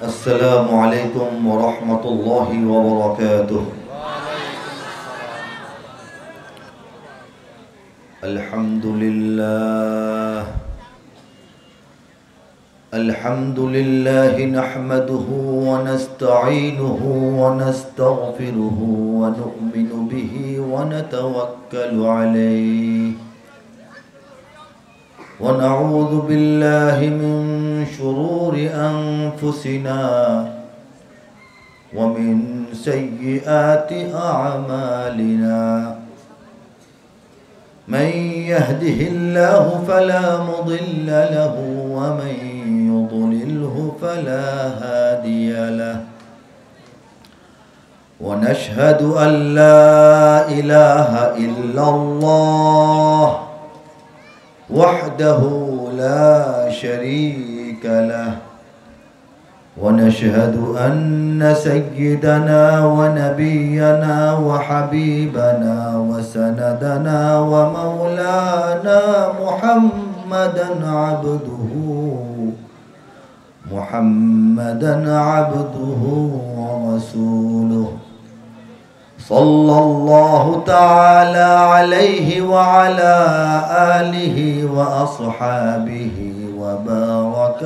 السلام عليكم ورحمة الله وبركاته. الحمد لله نحمده ونستعينه ونستغفره ونؤمن به ونتوكل عليه ونعوذ بالله من شرور أنفسنا ومن سيئات أعمالنا. من يهده الله فلا مضل له ومن يضلله فلا هادي له. ونشهد أن لا إله إلا الله وحده لا شريك له. ونشهد أن سيدنا ونبينا وحبيبنا وسندنا ومولانا محمدا عبده ورسوله صلى الله تعالى عليه وعلى آله وأصحابه وبارك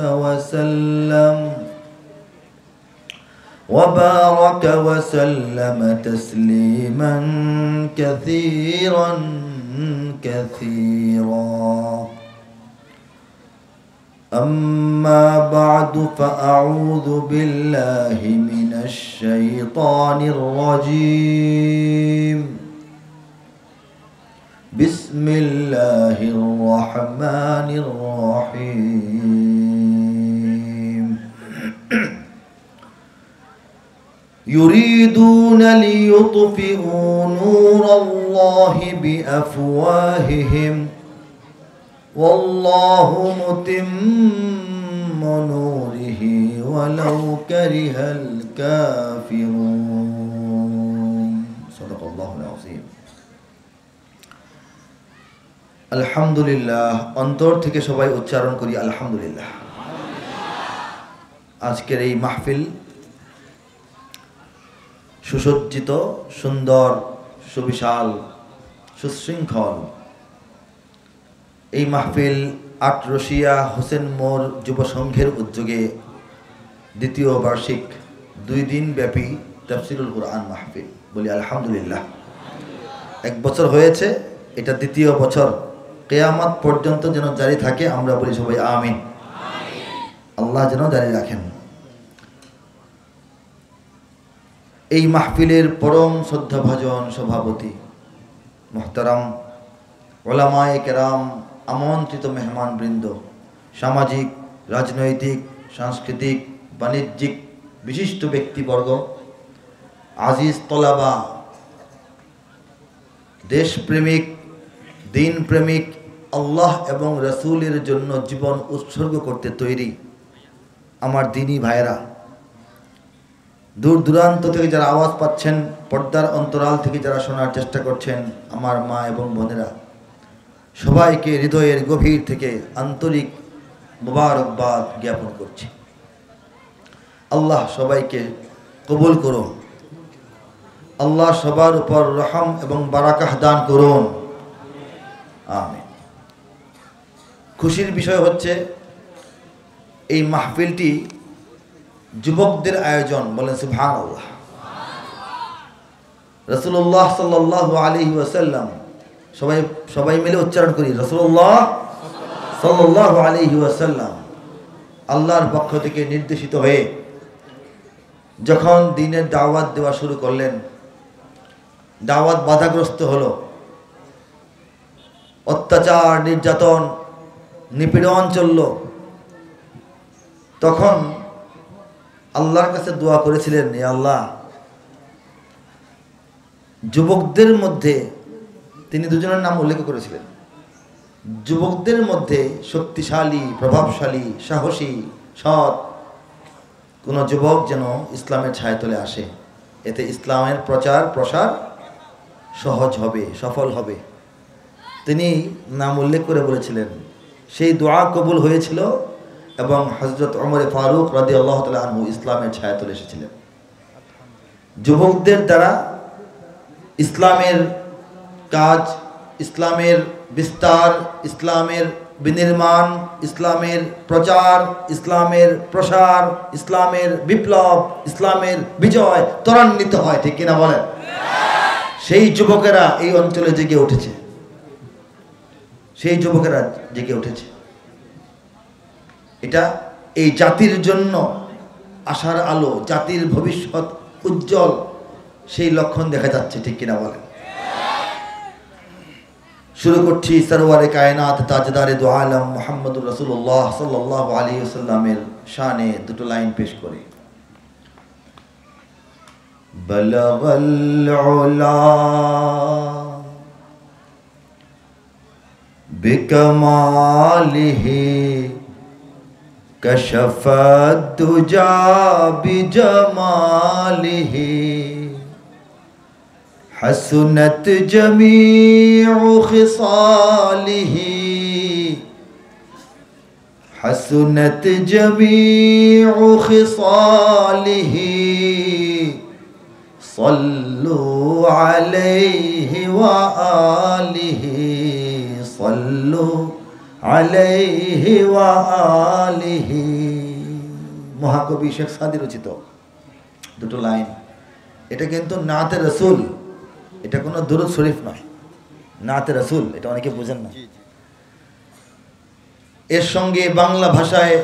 وسلم تسليما كثيرا كثيرا. أما بعد فأعوذ بالله من الشيطان الرجيم. بسم الله الرحمن الرحيم. يريدون ليطفئوا نور الله بأفواههم والله متم نوره ولو كره الكافرون. صدق الله العظيم. আলহামদুলিল্লাহ। অন্তর থেকে সবাই উচ্চারণ করি আলহামদুলিল্লাহ। আজকের এই মাহফিল সুসজ্জিত, সুন্দর, সুবিশাল, সুশৃঙ্খল। এই মাহফিল আটরশিয়া হোসেন মোর যুব সংঘের উদ্যোগে দ্বিতীয় বার্ষিক 2 দিন ব্যাপী তাফসিরুল কুরআন মাহফিল। বলি আলহামদুলিল্লাহ। 1 বছর হয়েছে, এটা 2য় বছর। কিয়ামত পর্যন্ত যেন জারি থাকে, আমরা বলি সবাই আমিন। আল্লাহ যেন জারি রাখেন। এই মাহফিলের পরম শ্রদ্ধাভাজন সভাপতি মুহতারাম উলামায়ে কেরাম, আমন্ত্রিত মেহমানবৃন্দ, সামাজিক, রাজনৈতিক, সাংস্কৃতিক, বাণিজ্যিক বিশিষ্ট ব্যক্তিবর্গ, আজিজ তলাবা, দেশপ্রেমিক, দিনপ্রেমিক, আল্লাহ এবং রাসূলের জন্য জীবন উৎসর্গ করতে তৈরি আমার দিনী ভাইয়েরা, দূর দূরান্ত থেকে যারা আওয়াজ পাচ্ছেন, পর্দার অন্তরাল থেকে যারা শোনার চেষ্টা করছেন, আমার মা এবং বোনেরা, সবাইকে হৃদয়ের গভীর থেকে আন্তরিক মোবারকবাদ জ্ঞাপন করছি। আল্লাহ সবাইকে কবুল করুন। আল্লাহ সবার উপর রহম এবং বারাকাহ দান করুন। আমিন। খুশির বিষয় হচ্ছে এই মাহফিলটি যুবকদের আয়োজন। বলেন সুবহানাল্লাহ। রাসূলুল্লাহ সাল্লাল্লাহু আলাইহি ওয়াসাল্লাম, সবাই মিলে উচ্চারণ করি, রাসূলুল্লাহ সাল্লাল্লাহু আলাইহি ওয়াসাল্লাম আল্লাহর পক্ষ থেকে নির্দেশিত হয়ে যখন দ্বীনের দাওয়াত দেওয়া শুরু করলেন, দাওয়াত বাধাগ্রস্ত হলো, অত্যাচার, নির্যাতন, নিপীড়ন চলল, তখন আল্লাহর কাছে দোয়া করেছিলেন, হে আল্লাহ, যুবকদের মধ্যে, তিনি দুজনের নাম উল্লেখ করেছিলেন, যুবকদের মধ্যে শক্তিশালী, প্রভাবশালী, সাহসী, সৎ কোনো যুবক যেন ইসলামের ছায়াতলে আসে। এতে ইসলামের প্রচার প্রসার সহজ হবে, সফল হবে। তিনি নাম উল্লেখ করে বলেছিলেন। সেই দোয়া কবুল হয়েছিল এবং হযরত ওমর ফারুক রাদিয়াল্লাহু তাআলা আনহু ইসলামের ছায়াতলে এসেছিলেন। যুবকদের দ্বারা ইসলামের কাজ, ইসলামের বিস্তার, ইসলামের বিনির্মাণ, ইসলামের প্রচার, ইসলামের প্রসার, ইসলামের বিপ্লব, ইসলামের বিজয় ত্বরান্বিত হয়, ঠিক কিনা বলেন? সেই যুবকেরা এই অঞ্চলে জেগে উঠেছে, সেই যুবকেরা জেগে উঠেছে। এটা এই জাতির জন্য আশার আলো, জাতির ভবিষ্যৎ উজ্জ্বল, সেই লক্ষণ দেখা যাচ্ছে, ঠিক কিনা বলেন? শুরু করছি সরওয়ারে কায়নাত তাজদারে দু আলম মুহাম্মদুর রাসূলুল্লাহ সাল্লাল্লাহু আলাইহি ওয়াসাল্লামের শানে দুটো লাইন পেশ করে। বালাগাল উলা বিকামালিহি কাশাফাদ দুজা বিজামালিহি حسنت جميع خصاله حسنت جميع خصاله صلوا عليه وآله صلوا عليه وآله। মহাকবি শেখ সাদী রচিত দুটো লাইন। এটা কিন্তু নাতে রাসূল, এটা কোনো দুরূদ শরীফ নয়, নাতে রাসূল, এটা অনেকে বুঝেন না। এর সঙ্গে বাংলা ভাষায়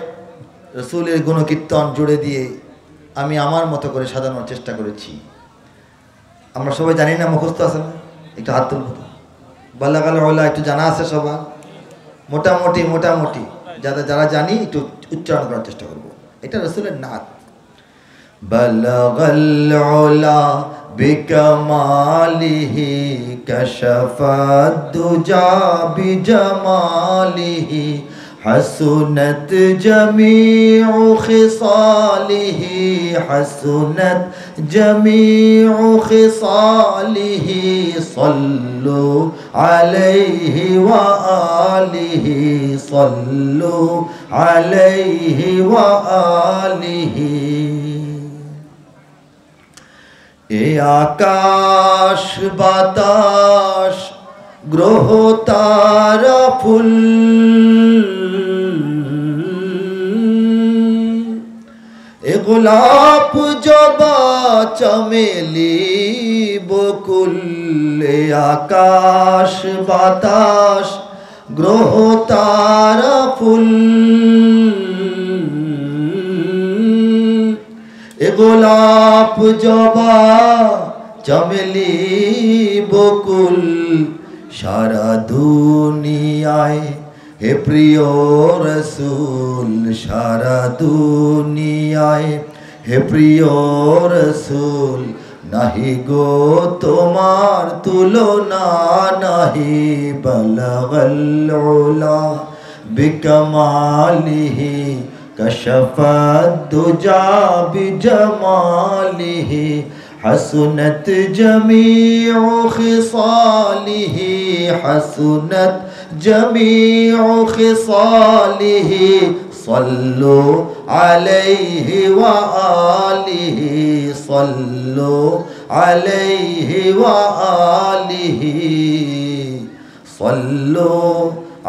রাসূলের গুণকীর্তন জুড়ে দিয়ে আমি আমার মতো করে সাজানোর চেষ্টা করেছি। আমরা সবাই জানি না, মুখস্থ আছে না? একটু হাত তুলব তো। বালাগাল উলা একটু জানা আছে সবার? মোটামুটি মোটামুটি যারা জানি একটু উচ্চারণ করার চেষ্টা করব। এটা রাসূলের নাত। বালাগাল উলা বিকামালিহি কাশাফাদ দুজা বিজামালিহি حسنت جميع خصاله حسنت جميع خصاله صلوا عليه وآله صلوا عليه وآله। এ আকাশ বাতাস গ্রহ তারা ফুল এ গোলাপ জবা চমেলি বকুল এ আকাশ বাতাস গ্রহ তারা ফুল এ গোলাপ জবা চমেলি বকুল সারা দুনিয়ায় হে প্রিয় রসূল সারা দুনিয়ায় হে প্রিয় রসূল নাহি গো তোমার তুলনা নাহি বালাগাল উলা বিকামালিহি কাশাফাদ দুজা বিজামালিহি حسنت جميع خصاله حسنت جميع خصاله صلوا عليه وآله صلوا عليه وآله صلوا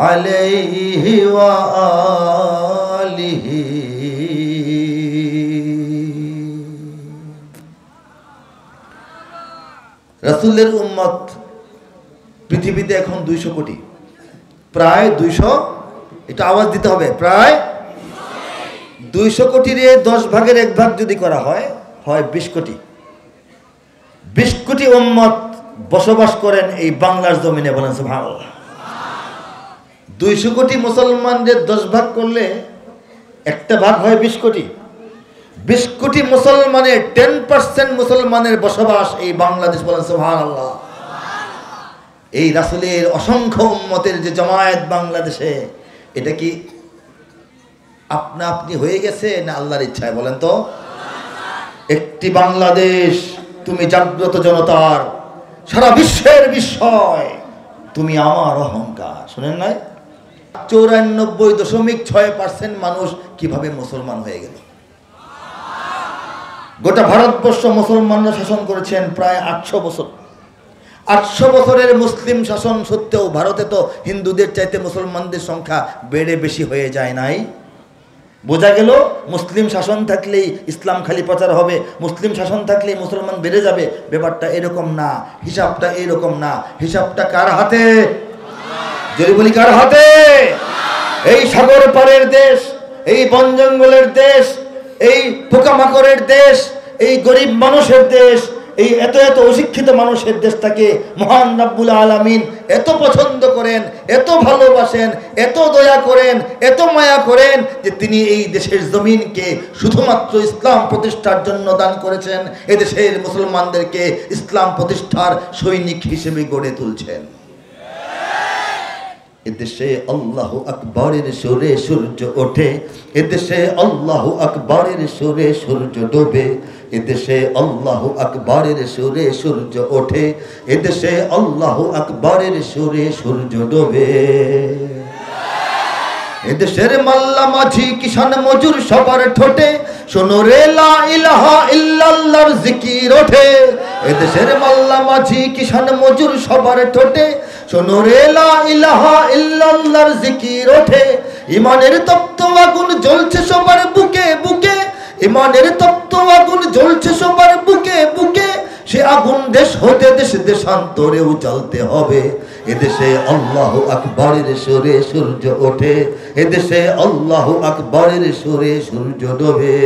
عليه وآله। রাসূলের উম্মত পৃথিবীতে এখন 200 কোটি, প্রায় 200, এটা আওয়াজ দিতে হবে, প্রায় 200 কোটির 10 ভাগের 1 ভাগ যদি করা হয়, হয় 20 কোটি। 20 কোটি উম্মত বসবাস করেন এই বাংলার জমিনে, বলেন সুবহানাল্লাহ। 200 কোটি মুসলমানদের 10 ভাগ করলে একটা ভাগ হয় 20 কোটি। 20 কোটি মুসলমানের 10% মুসলমানের বসবাস এই বাংলাদেশ, বলেন সুবহানাল্লাহ। এই রাসূলের অসংখ্য উম্মতের যে জামায়াত বাংলাদেশে, এটা কি আপনা আপনি হয়ে গেছে না আল্লাহর ইচ্ছায়? বলেন তো। একটি বাংলাদেশ, তুমি জাগ্রত জনতার, সারা বিশ্বের বিস্ময়, তুমি আমার অহংকার। শুনেন নাই? 94.6% মানুষ কিভাবে মুসলমান হয়ে গেল। গোটা ভারতবর্ষ মুসলমানরা শাসন করেছেন প্রায় 800 বছর। 800 বছরের মুসলিম শাসন সত্ত্বেও ভারতে তো হিন্দুদের চাইতে মুসলমানদের সংখ্যা বেড়ে বেশি হয়ে যায় নাই। বোঝা গেল মুসলিম শাসন থাকলেই ইসলাম খালি প্রচার হবে, মুসলিম শাসন থাকলেই মুসলমান বেড়ে যাবে। ব্যাপারটা এরকম না, হিসাবটা এরকম না। হিসাবটা কার হাতে? যদি বলি কার হাতে? এই সাগর পারের দেশ, এই বন জঙ্গলের দেশ, এই পোকামাকড়ের দেশ, এই গরিব মানুষের দেশ, এই এত এত অশিক্ষিত মানুষের দেশটাকে মহান রব্বুল আলামিন এত পছন্দ করেন, এত ভালোবাসেন, এত দয়া করেন, এত মায়া করেন যে তিনি এই দেশের জমিনকে শুধুমাত্র ইসলাম প্রতিষ্ঠার জন্য দান করেছেন। এদেশের মুসলমানদেরকে ইসলাম প্রতিষ্ঠার সৈনিক হিসেবে গড়ে তুলছেন। এদেশে আল্লাহু আকবরের সুরে সূর্য ওঠে, এদেশে আল্লাহু আকবরের সুরে সূর্য ডোবে। এদেশে আল্লাহু আকবরের সুরে সূর্য ওঠে, এদেশে আল্লাহু আকবরের সুরে সূর্য ডোবে। এদেশের মাল্লা মাঝি কিষান মজুর সবার ঠোঁটে শোনো রে লা ইলাহা ইল্লাল্লাহর জিকির ওঠে। এদেশের মাল্লা মাঝি কিষান মজুর সবার ঠোঁটে শোনো রে লা ইলাহা ইল্লাল্লাহর জিকির ওঠে। ইমানের তপ্ত আগুন জ্বলছে সবার বুকে বুকে, ইমানের তপ্ত আগুন জ্বলছে সবার বুকে বুকে। সে আগুন দেশ হতে দেশ দেশান্তরেও জ্বলতে হবে। এদেশে আল্লাহু আকবরের সুরে সূর্য ওঠে, এদেশে আল্লাহু আকবরের সুরে সূর্য ডোবে।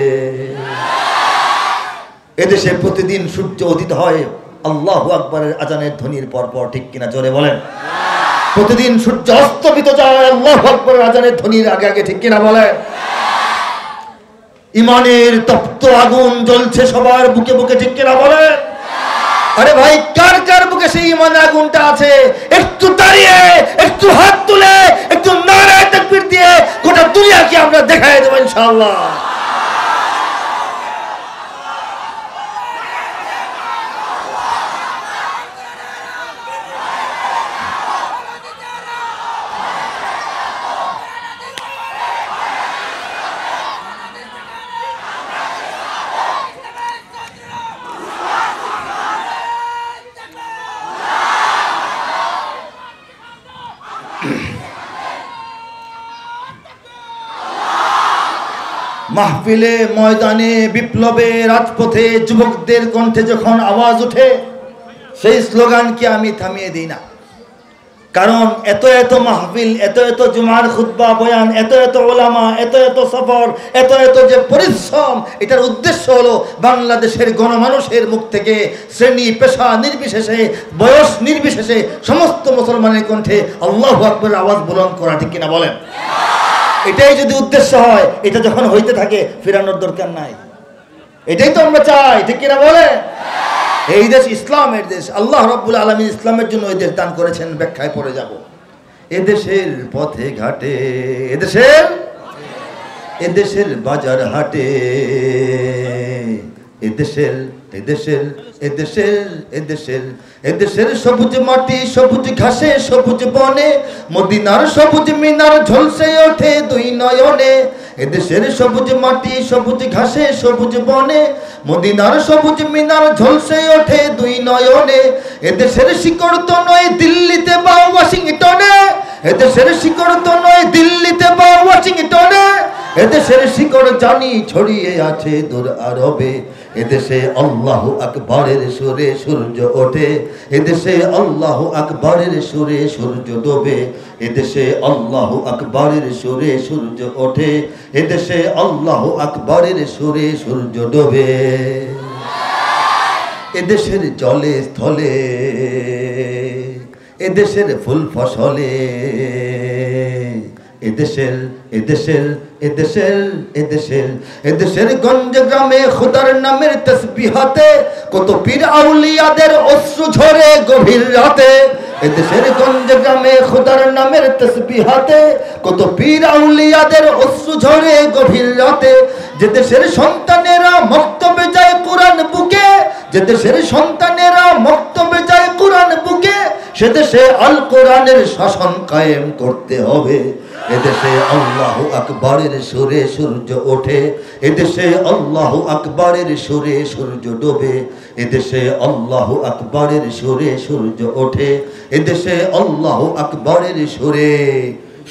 এদেশে প্রতিদিন সূর্য উদিত হয় আল্লাহু আকবরের আজানের ধ্বনির পর পর, ঠিক কিনা জোরে বলেন? প্রতিদিন সূর্য অস্তমিত যায় আল্লাহু আকবরের আজানের ধ্বনির আগে আগে, ঠিক কিনা বলেন? ইমানের তপ্ত আগুন জ্বলছে সবার বুকে বুকে, ঠিক কিনা বলেন? আরে ভাই, কার কার বুকে সেই ইমানের আগুনটা আছে? একটু দাঁড়িয়ে, একটু হাত তুলে, একটু নারায়ে তাকবীর দিয়ে গোটা দুনিয়াকে আমরা দেখায় দেব ইনশাআল্লাহ। মাহফিলে, ময়দানে, বিপ্লবে, রাজপথে যুবকদের কণ্ঠে যখন আওয়াজ ওঠে, সেই স্লোগানকে আমি থামিয়ে দিই না। কারণ এত এত মাহফিল, এত এত জুমার খুতবা বয়ান, এত এত ওলামা, এত এত সফর, এত এত যে পরিশ্রম, এটার উদ্দেশ্য হলো বাংলাদেশের গণমানুষের মুখ থেকে শ্রেণী পেশা নির্বিশেষে, বয়স নির্বিশেষে সমস্ত মুসলমানের কণ্ঠে আল্লাহু আকবরের আওয়াজ বুলন্দ করা, ঠিক কিনা বলেন? এটাই যদি উদ্দেশ্য হয়, এটা যখন হইতে থাকে ফিরানোর দরকার নাই। এটাই তো আমরা চাই, ঠিক কিনা বলে? এই দেশ ইসলামের দেশ, আল্লাহ রাব্বুল আলামিন ইসলামের জন্য এই দেশ দান করেছেন। ব্যাখ্যায় পড়ে যাব। এদেশের পথে ঘাটে, এদেশের বাজার হাটে, এদেশের সবুজ মাটি, সবুজ ঘাসে, সবুজ বনে, মদিনার সবুজ মিনার ঝলসে ওঠে দুই নয়নে। এদেশের সবুজ মাটি, সবুজ ঘাসে, সবুজ বনে, মদিনার সবুজ মিনার ঝলসে ওঠে দুই নয়নে। এদেশের শিকড় তো নয় দিল্লিতে বা ওয়াশিংটনে, এদেশের শিকড় তো নয় দিল্লিতে বা ওয়াশিংটনে, এদেশের শিকড় জানি ছড়িয়ে আছে দূর আরবে। এদেশে আল্লাহু আকবরের সুরে সূর্য ওঠে, এদেশে আল্লাহু আকবরের সুরে সূর্য ডোবে। এদেশে আল্লাহু আকবরের সুরে সূর্য ওঠে, এদেশে আল্লাহু আকবরের সুরে সূর্য ডোবে। এদেশের জলে স্থলে, এদেশের ফুল ফসলে, এদেশের গঞ্জ গ্রামে খোদার নামের তসবিহাতে কত পীর আউলিয়াদের অশ্রু ঝরে গভীর রাতে। এদেশের গঞ্জ গ্রামে খোদার নামের তসবিহাতে কত পীর আউলিয়াদের অশ্রু ঝরে গভীর রাতে। যে দেশের সন্তানেরা মক্তবে যায় কোরআন বুকে, যে দেশের সন্তানেরা মক্তবে যায় কোরআন বুকে, সে দেশে আল কোরআনের শাসন কায়েম করতে হবে। এদেশে আল্লাহু আকবরের সুরে সূর্য ওঠে, এদেশে আল্লাহু আকবরের সুরে সূর্য ডোবে, এদেশে আল্লাহু আকবরের সুরে সূর্য ওঠে, এদেশে আল্লাহু আকবরের সুরে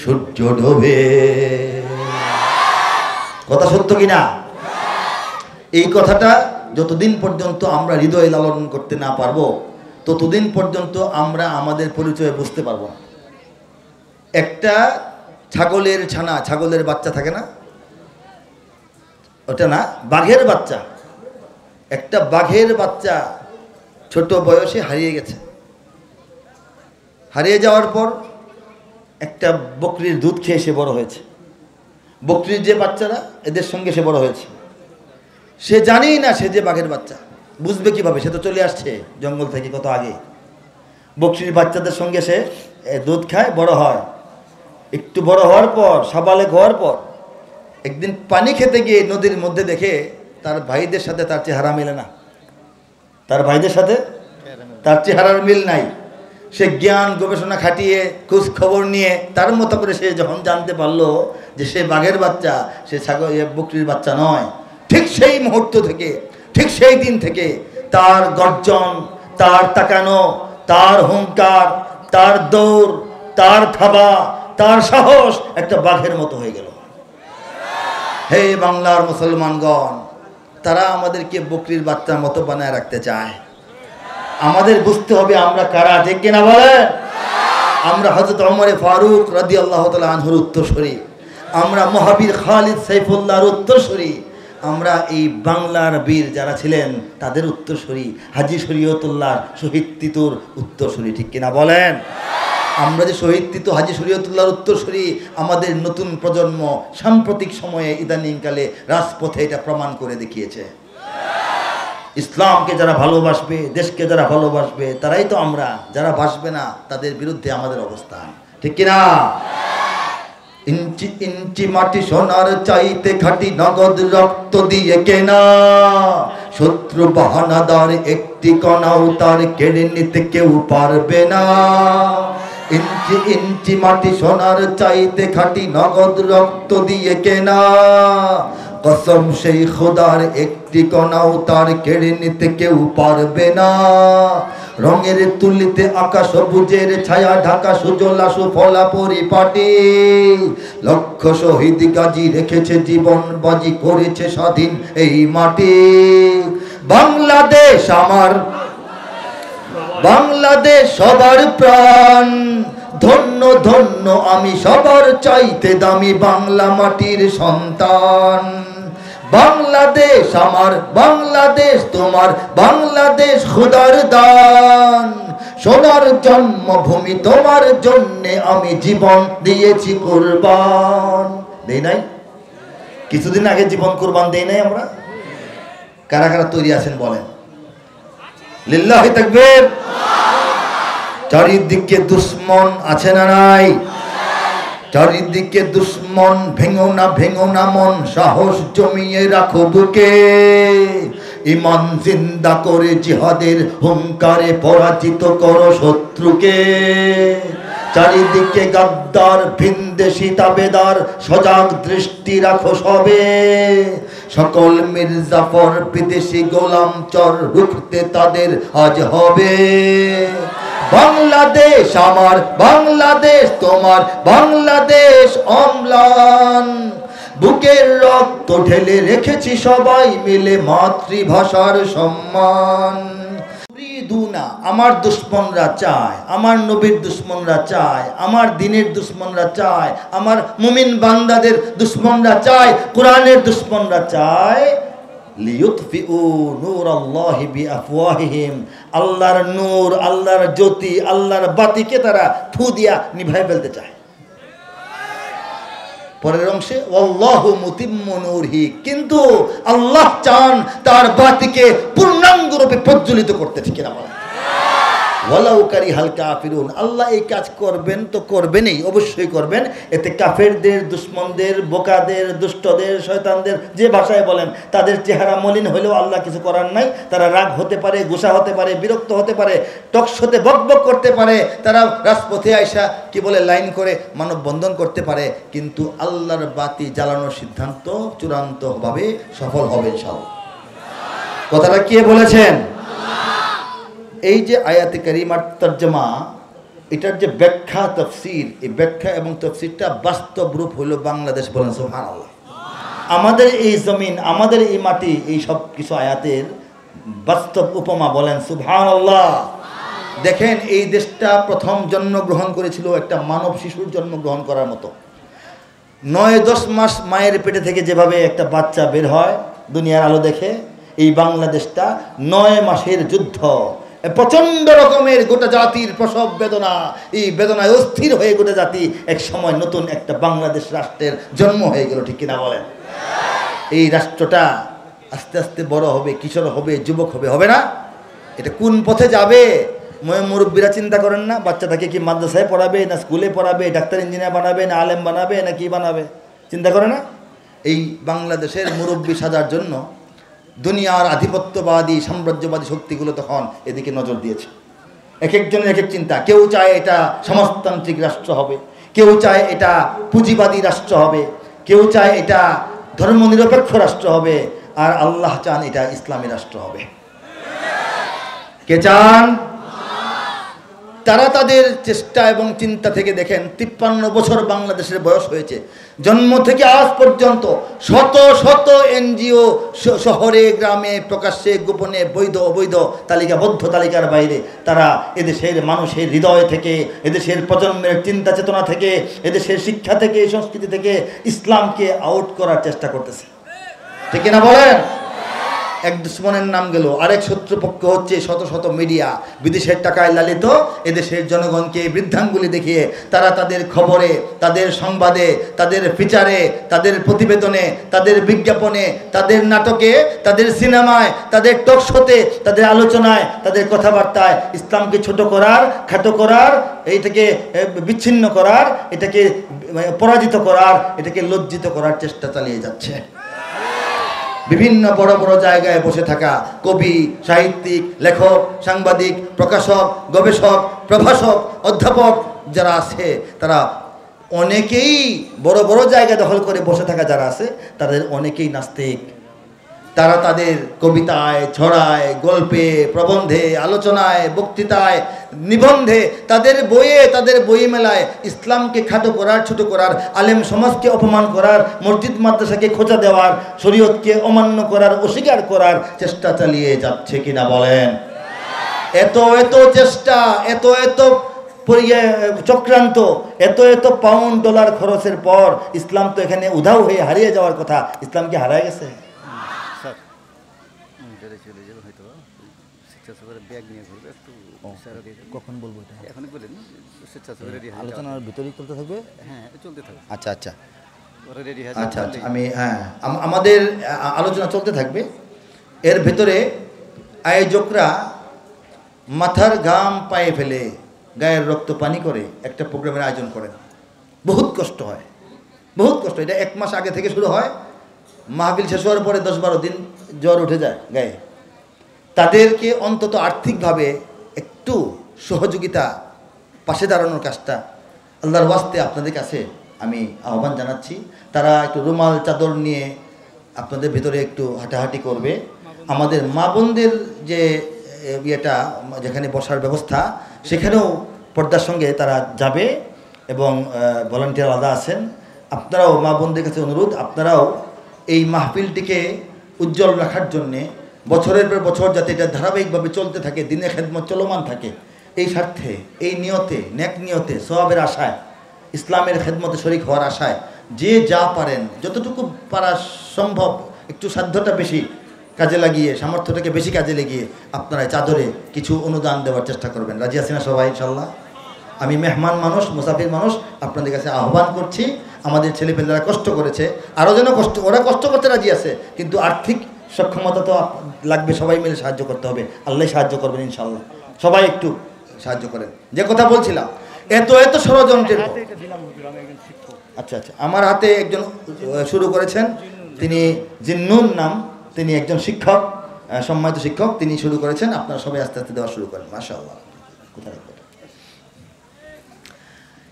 সূর্য ডোবে। কথা সত্য কিনা? এই কথাটা যতদিন পর্যন্ত আমরা হৃদয়ে লালন করতে না পারবো ততদিন পর্যন্ত আমরা আমাদের পরিচয় বুঝতে পারবো না। একটা ছাগলের ছানা, ছাগলের বাচ্চা থাকে না, ওটা না, বাঘের বাচ্চা, একটা বাঘের বাচ্চা ছোট বয়সে হারিয়ে গেছে। হারিয়ে যাওয়ার পর একটা বকরির দুধ খেয়ে সে বড় হয়েছে। বকরির যে বাচ্চারা এদের সঙ্গে সে বড় হয়েছে। সে জানেই না সে যে বাঘের বাচ্চা, বুঝবে কিভাবে? সে তো চলে আসছে জঙ্গল থেকে কত আগে। বকরির বাচ্চাদের সঙ্গে সে দুধ খায়, বড় হয়। একটু বড় হওয়ার পর, সাবালেক হওয়ার পর একদিন পানি খেতে গিয়ে নদীর মধ্যে দেখে তার ভাইদের সাথে তার চেহারা মেলে না। তার ভাইদের সাথে তার চেহারার মিল নাই। সে জ্ঞান গবেষণা খাটিয়ে খোঁজ খবর নিয়ে তার মতো করে সে যখন জানতে পারলো যে সে বাঘের বাচ্চা, সে ছাগল বকরির বাচ্চা নয়, ঠিক সেই মুহূর্ত থেকে, ঠিক সেই দিন থেকে তার গর্জন, তার তাকানো, তার হুঙ্কার, তার দৌড়, তার থাবা, তার সাহস একটা বাঘের মতো হয়ে গেল। হে বাংলার মুসলমানগণ, তারা আমাদেরকে বকরির বাচ্চার মতো বানায় রাখতে চায়। আমাদের বুঝতে হবে আমরা কারা, ঠিক কিনা বলেন? আমরা হযরত ওমর ফারুক রাদিয়াল্লাহু তাআলা আনহুর উত্তরসূরি, আমরা মহাবীর খালিদ সাইফুল্লাহর উত্তরসূরি, আমরা এই বাংলার বীর যারা ছিলেন তাদের উত্তরসূরি, হাজী শরীয়তুল্লাহ শহীদ তিতুর উত্তরসূরি, ঠিক কিনা বলেন? আমরা যে শহীদ তিতু হাজী শরীয়তুল্লাহর উত্তরসূরি, আমাদের নতুন প্রজন্ম সাম্প্রতিক সময়ে ইদানিংকালে রাজপথে এটা প্রমাণ করে দেখিয়েছে। ইসলামকে যারা ভালোবাসবে, দেশকে যারা ভালোবাসবে তারাই তো আমরা, যারা বাসবে না তাদের বিরুদ্ধে আমাদের অবস্থান, ঠিক কিনা? ইঞ্চি ইঞ্চি মাটি সোনার চাইতে খাঁটি, নগদ রক্ত দিয়ে কেনা, শত্রু বাহানাদার একটি কণাও তার কেড়ে নিতে কেউ পারবে না। ইঞ্চি ইঞ্চি মাটি সোনার চাইতে খাঁটি, নগদ রক্ত দিয়ে কেনা, কসম সেই খোদার একটি কণাও তার কেড়ে নিতে কেউ পারবে না। রঙের তুলিতে আকাশ সবুজের ছায়া ঢাকা, সুজলা সুফলা পরিপাটি, লক্ষ শহীদ গাজী রেখেছে জীবন বাজি, করেছে স্বাধীন এই মাটি। বাংলাদেশ আমার, বাংলাদেশ সবার প্রাণ, ধন্য ধন্য আমি সবার চাইতে দামি বাংলা মাটির সন্তান। বাংলাদেশ আমার, বাংলাদেশ তোমার, বাংলাদেশ খোদার দান, সোনার জন্মভূমি তোমার জন্যে আমি জীবন দিয়েছি কুরবান। দেই নাই? কিছুদিন আগে জীবন কুরবান দেই নাই আমরা? কারা কারা তৈরি আছেন বলেন? লিল্লাহি তাকবীর। চারিদিকে দুশ্মন আছে না নাই? চারিদিকে দুশ্মন, ভেঙো না ভেঙো না মন, সাহস জমিয়ে রাখো বুকে, ইমান জিন্দা করে জিহাদের হুঙ্কারে পরাজিত করো শত্রুকে। চারিদিকে গাদ্দার ভিনদেশি তাবেদার, সজাগ দৃষ্টি রাখো সবে, সকল মির্জাফর বিদেশি গোলাম চর, রুখতে তাদের আজ হবে। বাংলাদেশ আমার, বাংলাদেশ তোমার, বাংলাদেশ অম্লান, বুকের রক্ত ঢেলে রেখেছি সবাই মিলে মাতৃভাষার সম্মান। আমার দুশ্মনরা চায়, আমার নবীর দুশ্মনরা চায়, আমার দ্বীনের দুশ্মনরা চায়, আমার মুমিন বান্দাদের দুশ্মনরা চায়, কোরআনের দুশ্মনরা চায় লিয়ুতফিউ নূরাল্লাহি বিআফওয়াহিহিম, আল্লাহর নূর, আল্লাহর জ্যোতি, আল্লাহর বাতিকে তারা ফু দিয়া নিভায় ফেলতে চায়। পরের অংশে ওয়াল্লাহু মুতিম্মু নূরিহি, কিন্তু আল্লাহ চান তার বাতিকে পূর্ণাঙ্গ রূপে প্রজ্বলিত করতে, ঠিক না বলেন? ওয়ালাউ কারিহাল কাফিরুন, আল্লাহ এই কাজ করবেন তো করবেনই, অবশ্যই করবেন। এতে কাফেরদের, দুশ্মনদের, বোকাদের, দুষ্টদের, শয়তানদের যে ভাষায় বলেন, তাদের চেহারা মলিন হলেও আল্লাহ কিছু করার নাই। তারা রাগ হতে পারে, গুসা হতে পারে, বিরক্ত হতে পারে, টকশোতে বকবক করতে পারে, তারা রাজপথে আইসা কি বলে লাইন করে মানববন্ধন করতে পারে, কিন্তু আল্লাহর বাতি জ্বালানোর সিদ্ধান্ত চূড়ান্তভাবে সফল হবে ইনশাআল্লাহ। কথাটা কে বলেছেন? এই যে আয়াতে কারিমার তর্জমা, এটার যে ব্যাখ্যা তাফসীর, এই ব্যাখ্যা এবং তাফসীরটা বাস্তব রূপ হলো বাংলাদেশ। বলেন সুবহানাল্লাহ। আমাদের এই জমিন, আমাদের এই মাটি, এই সব কিছু আয়াতের বাস্তব উপমা। বলেন সুবহানাল্লাহ। দেখেন, এই দেশটা প্রথম জন্মগ্রহণ করেছিল একটা মানব শিশুর জন্মগ্রহণ করার মতো। 9-10 মাস মায়ের পেটে থেকে যেভাবে একটা বাচ্চা বের হয় দুনিয়ার আলো দেখে, এই বাংলাদেশটা 9 মাসের যুদ্ধ, প্রচণ্ড রকমের গোটা জাতির প্রসব বেদনা, এই বেদনায় অস্থির হয়ে গোটা জাতি এক সময় নতুন একটা বাংলাদেশ রাষ্ট্রের জন্ম হয়ে গেল। ঠিক কিনা বলেন? এই রাষ্ট্রটা আস্তে আস্তে বড় হবে, কিশোর হবে, যুবক হবে, হবে না? এটা কোন পথে যাবে মুরব্বীরা চিন্তা করেন না? বাচ্চাটাকে কি মাদ্রাসায় পড়াবে, না স্কুলে পড়াবে, ডাক্তার ইঞ্জিনিয়ার বানাবে, না আলেম বানাবে, না কি বানাবে, চিন্তা করে না? এই বাংলাদেশের মুরব্বী সাজার জন্য দুনিয়ার আধিপত্যবাদী সাম্রাজ্যবাদী শক্তিগুলো তখন এদিকে নজর দিয়েছে। এক একজনের এক এক চিন্তা। কেউ চায় এটা সমাজতান্ত্রিক রাষ্ট্র হবে, কেউ চায় এটা পুঁজিবাদী রাষ্ট্র হবে, কেউ চায় এটা ধর্মনিরপেক্ষ রাষ্ট্র হবে, আর আল্লাহ চান এটা ইসলামী রাষ্ট্র হবে। কে চান? তারা তাদের চেষ্টা এবং চিন্তা থেকে দেখেন 53 বছর বাংলাদেশের বয়স হয়েছে। জন্ম থেকে আজ পর্যন্ত শত শত এনজিও শহরে গ্রামে প্রকাশ্যে গোপনে বৈধ অবৈধ তালিকাবদ্ধ তালিকার বাইরে তারা এদেশের মানুষের হৃদয় থেকে, এদেশের প্রজন্মের চিন্তা চেতনা থেকে, এদেশের শিক্ষা থেকে, সংস্কৃতি থেকে ইসলামকে আউট করার চেষ্টা করতেছে। ঠিক কিনা বলেন? এক দুশ্মনের নাম গেল, আরেক শত্রুপক্ষ হচ্ছে শত শত মিডিয়া, বিদেশের টাকায় লালিত এদেশের জনগণকে বৃদ্ধাঙ্গুলি দেখিয়ে তারা তাদের খবরে, তাদের সংবাদে, তাদের ফিচারে, তাদের প্রতিবেদনে, তাদের বিজ্ঞাপনে, তাদের নাটকে, তাদের সিনেমায়, তাদের টক শোতে, তাদের আলোচনায়, তাদের কথাবার্তায় ইসলামকে ছোট করার, খাটো করার, এইটাকে বিচ্ছিন্ন করার, এটাকে পরাজিত করার, এটাকে লজ্জিত করার চেষ্টা চালিয়ে যাচ্ছে। বিভিন্ন বড় বড় জায়গায় বসে থাকা কবি, সাহিত্যিক, লেখক, সাংবাদিক, প্রকাশক, গবেষক, প্রভাষক, অধ্যাপক যারা আছে, তারা অনেকেই বড় বড় জায়গা দখল করে বসে থাকা যারা আছে, তাদের অনেকেই নাস্তিক। তারা তাদের কবিতায়, ছড়ায়, গল্পে, প্রবন্ধে, আলোচনায়, বক্তৃতায়, নিবন্ধে, তাদের বইয়ে, তাদের বই মেলায় ইসলামকে খাটো করার, ছোট করার, আলেম সমাজকে অপমান করার, মসজিদ মাদ্রাসাকে খোঁচা দেওয়ার, শরীয়তকে অমান্য করার, অস্বীকার করার চেষ্টা চালিয়ে যাচ্ছে কিনা বলেন? এত এত চেষ্টা, এত এত চক্রান্ত, এত এত পাউন্ড ডলার খরচের পর ইসলাম তো এখানে উধাও হয়ে হারিয়ে যাওয়ার কথা। ইসলাম কি হারিয়ে গেছে? কখন বলবো এটা? এখনই বলেন, আলোচনার ভিতরেই চলতে থাকবে। হ্যাঁ, চলতে থাকবে। আচ্ছা আচ্ছা আচ্ছা আচ্ছা, আমি আমাদের আলোচনা চলতে থাকবে। এর ভিতরে আয়োজকরা মাথার ঘাম পায়ে ফেলে, গায়ের রক্ত পানি করে একটা প্রোগ্রামের আয়োজন করেন। বহুত কষ্ট হয়, বহুত কষ্ট। এটা 1 মাস আগে থেকে শুরু হয়, মাহফিল শেষ হওয়ার পরে 10-12 দিন জ্বর উঠে যায় গায়ে। তাদেরকে অন্তত আর্থিকভাবে একটু সহযোগিতা, পাশে দাঁড়ানোর কাজটা আল্লাহর ওয়াস্তে আপনাদের কাছে আমি আহ্বান জানাচ্ছি। তারা একটু রুমাল চাদর নিয়ে আপনাদের ভিতরে একটু হাঁটাহাঁটি করবে। আমাদের মা বোনদের যে ইয়েটা, যেখানে বসার ব্যবস্থা, সেখানেও পর্দার সঙ্গে তারা যাবে এবং ভলান্টিয়ার আলাদা আছেন। আপনারাও মা বোনদের কাছে অনুরোধ, আপনারাও এই মাহফিলটিকে উজ্জ্বল রাখার জন্যে, বছরের পর বছর যাতে এটা ধারাবাহিকভাবে চলতে থাকে, দিনে খেদমত চলমান থাকে, এই স্বার্থে, এই নিয়তে, নেক নিয়তে, সওয়াবের আশায়, ইসলামের খেদমতে শরীক হওয়ার আশায় যে যা পারেন, যতটুকু পারা সম্ভব, একটু সাধ্যটা বেশি কাজে লাগিয়ে, সামর্থ্যটাকে বেশি কাজে লাগিয়ে আপনারা চাদরে কিছু অনুদান দেওয়ার চেষ্টা করবেন। রাজি আছি না সবাই ইনশাল্লাহ? আমি মেহমান মানুষ, মুসাফির মানুষ, আপনাদের কাছে আহ্বান করছি। আমাদের ছেলেপেলেরা কষ্ট করেছে, আরও যেন ওরা কষ্ট করতে রাজি আছে, কিন্তু আর্থিক সক্ষমতা তো লাগবে, সবাই মিলে সাহায্য করতে হবে। আল্লাহ সাহায্য করবেন ইনশাল্লাহ। সবাই একটু সাহায্য করেন। যে কথা বলছিলাম, এত এত ষড়যন্ত্রের পর, আচ্ছা আচ্ছা, আমার হাতে একজন শুরু করেছেন, তিনি জিন্নুন নাম, তিনি একজন শিক্ষক, সম্মানিত শিক্ষক, তিনি শুরু করেছেন। আপনারা সবাই আস্তে আস্তে দেওয়া শুরু করেন। মাশাআল্লাহ। কোথায়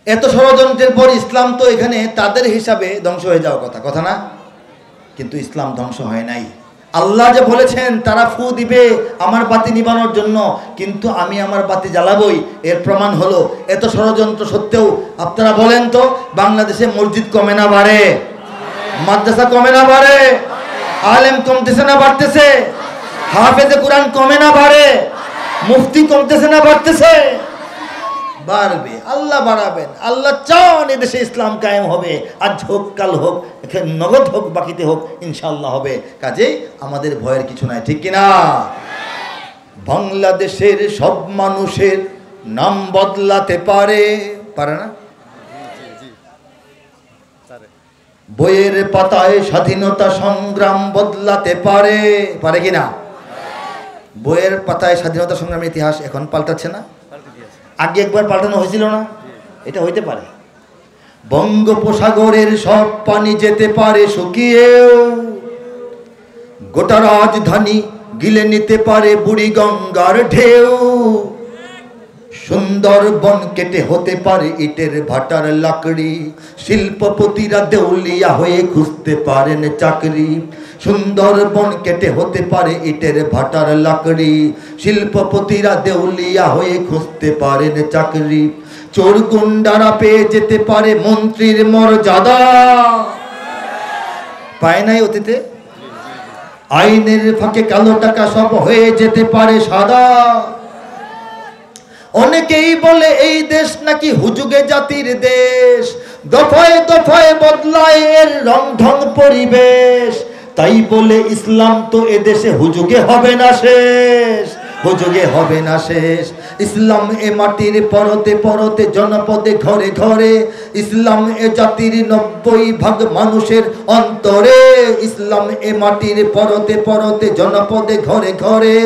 এত ষড়যন্ত্রের পর ইসলাম তো এখানে তাদের হিসাবে ধ্বংস হয়ে যাওয়ার কথা, কথা না? কিন্তু ইসলাম ধ্বংস হয় নাই। আল্লাহ যে বলেছেন তারা ফু দিবে আমার বাতি নিবানোর জন্য, কিন্তু আমি আমার বাতি জ্বালাবই, এর প্রমাণ হলো এত ষড়যন্ত্র সত্ত্বেও। আপনারা বলেন তো, বাংলাদেশে মসজিদ কমে না বাড়ে? মাদ্রাসা কমে না বাড়ে? আলেম কমতেছে না বাড়তেছে? হাফেজে কোরআন কমে না বাড়ে? মুফতি কমতেছে না বাড়তেছে? বাড়বে, আল্লাহ বাড়াবেন। আল্লাহ চান এদেশে ইসলাম কায়েম হবে, আজ হোক কাল হোক, নগদ হোক বাকিতে হোক, ইনশাআল্লাহ হবে। কাজেই আমাদের ভয়ের কিছু নাই, ঠিক কিনা? বাংলাদেশের সব মানুষের নাম বদলাতে পারে, পারে না? বইয়ের পাতায় স্বাধীনতা সংগ্রাম বদলাতে পারে, পারে কিনা? বইয়ের পাতায় স্বাধীনতা সংগ্রামের ইতিহাস এখন পাল্টাচ্ছে না? আগে একবার পাল্টানো হয়েছিল না? এটা হইতে পারে। বঙ্গোপসাগরের সব পানি যেতে পারে শুকিয়েও, গোটা রাজধানী গিলে নিতে পারে বুড়ি গঙ্গার ঢেউ। সুন্দরবন কেটে হতে পারে ইটের ভাটার লাকড়ি, শিল্পপতিরা দেউলিয়া হয়ে খুঁজতে পারেন চাকরি। সুন্দরবন কেটে হতে পারে ইটের ভাটার লাকড়ি, শিল্পপতিরা দেউলিয়া হয়ে খুঁজতে পারেন চাকরি। চোর গুন্ডারা পেয়ে যেতে পারে মন্ত্রীর মর্যাদা, পায় নাই অতীতে? আইনের ফাঁকে কালো টাকা সব হয়ে যেতে পারে সাদা। অনেকেই বলে এই দেশ নাকি হুজুগে জাতির দেশ, দফায় দফায় বদলায় এর রং ঢং পরিবেশ। তাই বলে ইসলাম তো এদেশে হুজুগে হবে না শেষ, হুজুগে হবে না শেষ। ইসলাম এ মাটির পরতে পরতে জনপদে ঘরে ঘরে, ইসলাম এ জাতির 90% মানুষের অন্তরে। ইসলাম এ মাটির পরতে পরতে জনপদে ঘরে ঘরে,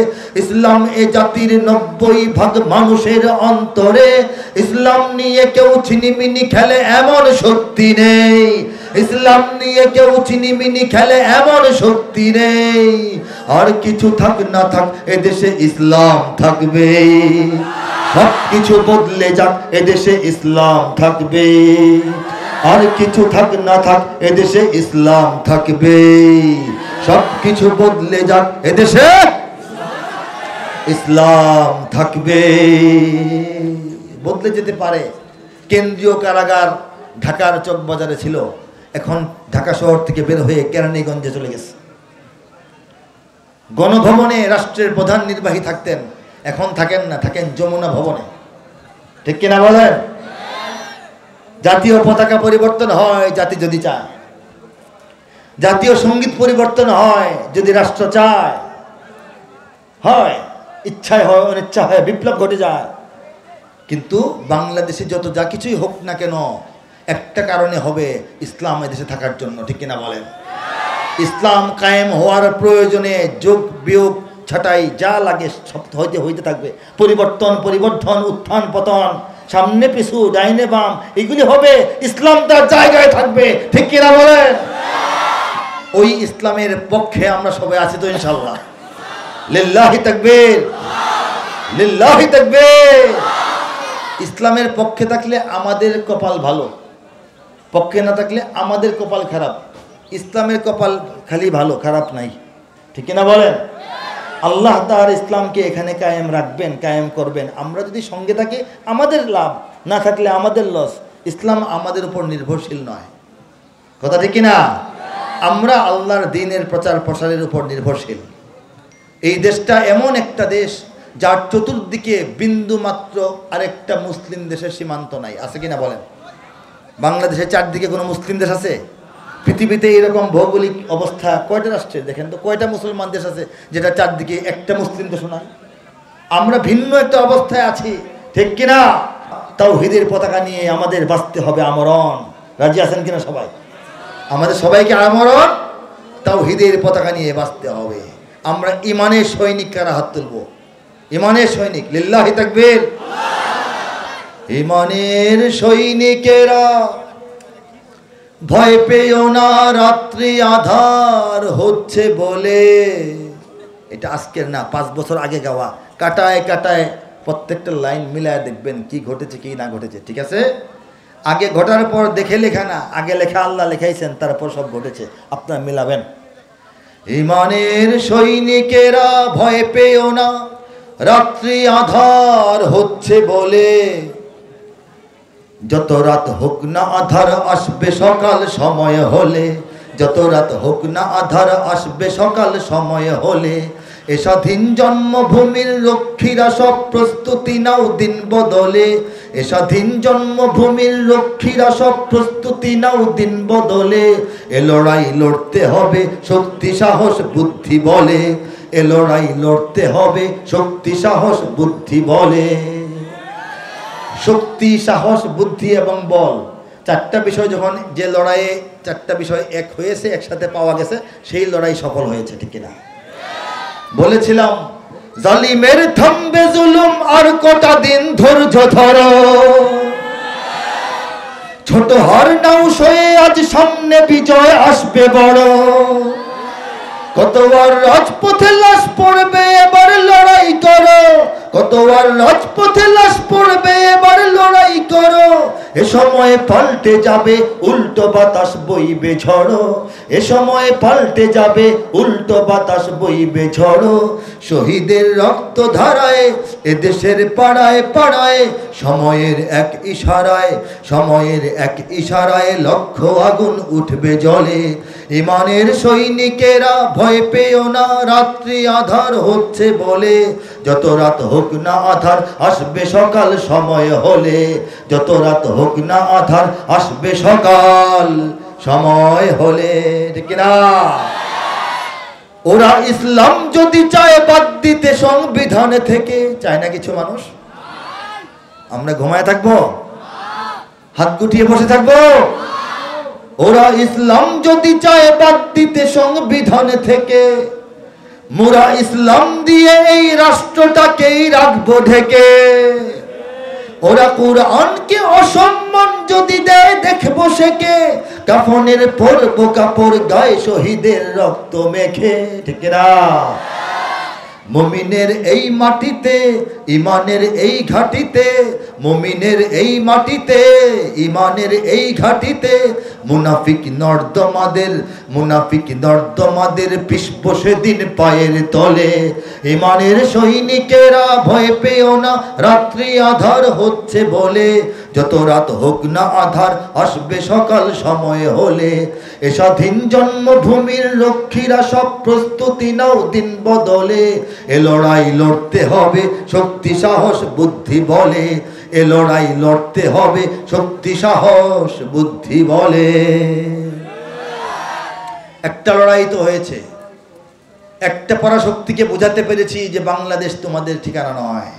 ইসলাম এ জাতির 90% মানুষের অন্তরে। ইসলাম নিয়ে কেউ ছিনিমিনি খেলে এমন শক্তি নেই, ইসলাম নিয়ে কেউ ছিনিমিনি খেলে এমন শক্তি নেই। আর কিছু থাক না থাক এদেশে ইসলাম থাকবে, সব কিছু বদলে যাক এদেশে ইসলাম থাকবে। আর কিছু থাক না থাক এদেশে ইসলাম থাকবে, সব কিছু বদলে যাক এদেশে ইসলাম থাকবে। বদলে যেতে পারে। কেন্দ্রীয় কারাগার ঢাকার চকবাজারে ছিল, এখন ঢাকা শহর থেকে বের হয়ে কেরানীগঞ্জে চলে গেছে। গণভবনে রাষ্ট্রের প্রধান নির্বাহী থাকতেন, এখন থাকেন না, থাকেন যমুনা ভবনে, ঠিক কিনা বলেন? জাতীয় পতাকা পরিবর্তন হয় জাতি যদি চায়, জাতীয় সঙ্গীত পরিবর্তন হয় যদি রাষ্ট্র চায়, হয় ইচ্ছায় হয় অনিচ্ছা হয়, বিপ্লব ঘটে যায়। কিন্তু বাংলাদেশে যত যা কিছুই হোক না কেন, একটা কারণে হবে, ইসলাম এদেশে থাকার জন্য, ঠিক কিনা বলেন? ইসলাম কায়েম হওয়ার প্রয়োজনে যোগ বিয়োগ ছাটাই যা লাগে সব হইতে থাকবে। পরিবর্তন পরিবর্ধন, উত্থান পতন, সামনে পিছু ডাইনে বাম, এগুলি হবে। ইসলাম তার জায়গায় থাকবে, ঠিক কিনা বলেন? ওই ইসলামের পক্ষে আমরা সবাই আছি তো ইনশাআল্লাহ। লিল্লাহি তাকবীর, লিল্লাহি তাকবীর। ইসলামের পক্ষে থাকলে আমাদের কপাল ভালো, পক্ষে না থাকলে আমাদের কপাল খারাপ। ইসলামের কপাল খালি ভালো, খারাপ নাই, ঠিক কিনা বলেন? আল্লাহ তার ইসলামকে এখানে কায়েম রাখবেন, কায়েম করবেন। আমরা যদি সঙ্গে থাকি আমাদের লাভ, না থাকলে আমাদের লস। ইসলাম আমাদের উপর নির্ভরশীল নয়, কথা ঠিক কিনা? আমরা আল্লাহর দ্বীনের প্রচার প্রসারের উপর নির্ভরশীল। এই দেশটা এমন একটা দেশ যার চতুর্দিকে বিন্দু মাত্র আরেকটা মুসলিম দেশের সীমান্ত নাই, আছে কিনা বলেন? বাংলাদেশের চারদিকে কোনো মুসলিম দেশ আছে? পৃথিবীতে এরকম ভৌগোলিক অবস্থা কয়টা রাষ্ট্রের দেখেন তো, কয়টা মুসলমান দেশ আছে যেটা চারদিকে একটা মুসলিম দেশ নয়? আমরা ভিন্ন একটা অবস্থায় আছি, ঠিক কিনা? তাওহীদের পতাকা নিয়ে আমাদের বাঁচতে হবে আমরণ। রাজি আছেন কিনা সবাই? আমাদের সবাইকে আমরণ, তাওহীদের পতাকা নিয়ে বাঁচতে হবে। আমরা ইমানের সৈনিক কারা হাত তুলবো? ইমানের সৈনিক, লিল্লাহি তাকবীর। ইমানের সৈনিকেরা ভয় পেও না, রাত্রি আধার হচ্ছে বলে। এটা আজকের না, 5 বছর আগে গাওয়া। কাটায় কাটায় প্রত্যেকটা লাইন মিলায় দেখবেন কি ঘটেছে কি না ঘটেছে। ঠিক আছে, আগে ঘটার পর দেখে লেখা না, আগে লেখা আল্লাহ লেখাইছেন, তারপর সব ঘটেছে, আপনারা মিলাবেন। ইমানের সৈনিকেরা ভয় পেও না, রাত্রি আধার হচ্ছে বলে। যত রাত হোক না আধার আসবে সকাল সময় হলে, যত রাত হোক না আধার আসবে সকাল সময় হলে। এ স্বাধীন জন্মভূমির রক্ষীরা সব প্রস্তুতি নাও দিন বদলে, এ স্বাধীন জন্মভূমির রক্ষীরা সব প্রস্তুতি নাও দিন বদলে। এ লড়াই লড়তে হবে শক্তি সাহস বুদ্ধি বলে, এ লড়াই লড়তে হবে শক্তি সাহস বুদ্ধি বলে। শক্তি সাহস বুদ্ধি এবং বল, 4টা বিষয় যখন যে লড়াইয়ে 4টা বিষয় এক হয়েছে, একসাথে পাওয়া গেছে, সেই লড়াই সফল হয়েছে। ঠিক কিনা? বলেছিলাম জালিমের থামবে জুলুম আর কটা দিন ধৈর্য ধরো, ছোট হার নাও সয়ে আজ সামনে বিজয় আসবে বড়। কতবার রাজপথে লাশ পড়বে এবার লড়াই করো, কতবার রাজপথে লাশ পড়বে এবার লড়াই করো। এ সময় পাল্টে যাবে উল্টো বাতাস বইবে ঝড়ো, এ সময় পাল্টে যাবে উল্টো বাতাস বইবে ঝড়ো। শহীদের রক্ত ধারায় এ দেশের পাড়ায় পাড়ায়, সময়ের এক ইশারায়, সময়ের এক ইশারায় লক্ষ আগুন উঠবে জলে। ইমানের সৈনিকেরা ভয় পেও না, রাত্রি আধার হচ্ছে বলে। যত রাত হোক না আধার আসবে সকাল সময় হলে, যত রাত হোক না আধার আসবে সকাল সময় হলে। ঠিক না? ওরা ইসলাম যদি চায় বাদ দিতে সংবিধান থেকে, চায় না কিছু মানুষ? আমরা ঘুমায় থাকবো? হাত গুটিয়ে বসে থাকবো? ওরা ইসলাম যদি চায় বাদ দিতে সংবিধান থেকে, মোরা ইসলাম দিয়ে এই রাষ্ট্রটাকেই রাখবো ঢেকে। ওরা কুরআনকে অসম্মান যদি দেয় দেখবো সেকে, কাফনের পরবো কাপড় গায়ে শহীদের রক্ত মেখে। ঠিক না? মুমিনের এই মাটিতে ইমানের এই ঘাটিতে, মুমিনের এই মাটিতে ইমানের এই ঘাটিতে, মুনাফিক নর্দমাদের পিছব সেদিন পায়ের তলে। ইমানের সৈনিকেরা ভয় পেও না, রাত্রি আধার হচ্ছে বলে। যত রাত হোক না আধার আসবে সকাল সময় হলে। এ স্বাধীন জন্মভূমির রক্ষীরা সব প্রস্তুতি নাও দিন বদলে। এ লড়াই লড়তে হবে শক্তি সাহস বুদ্ধি বলে, এ লড়াই লড়তে হবে শক্তি সাহস বুদ্ধি বলে। একটা লড়াই তো হয়েছে, একটা পরাশক্তিকে বোঝাতে পেরেছি যে বাংলাদেশ তোমাদের ঠিকানা নয়,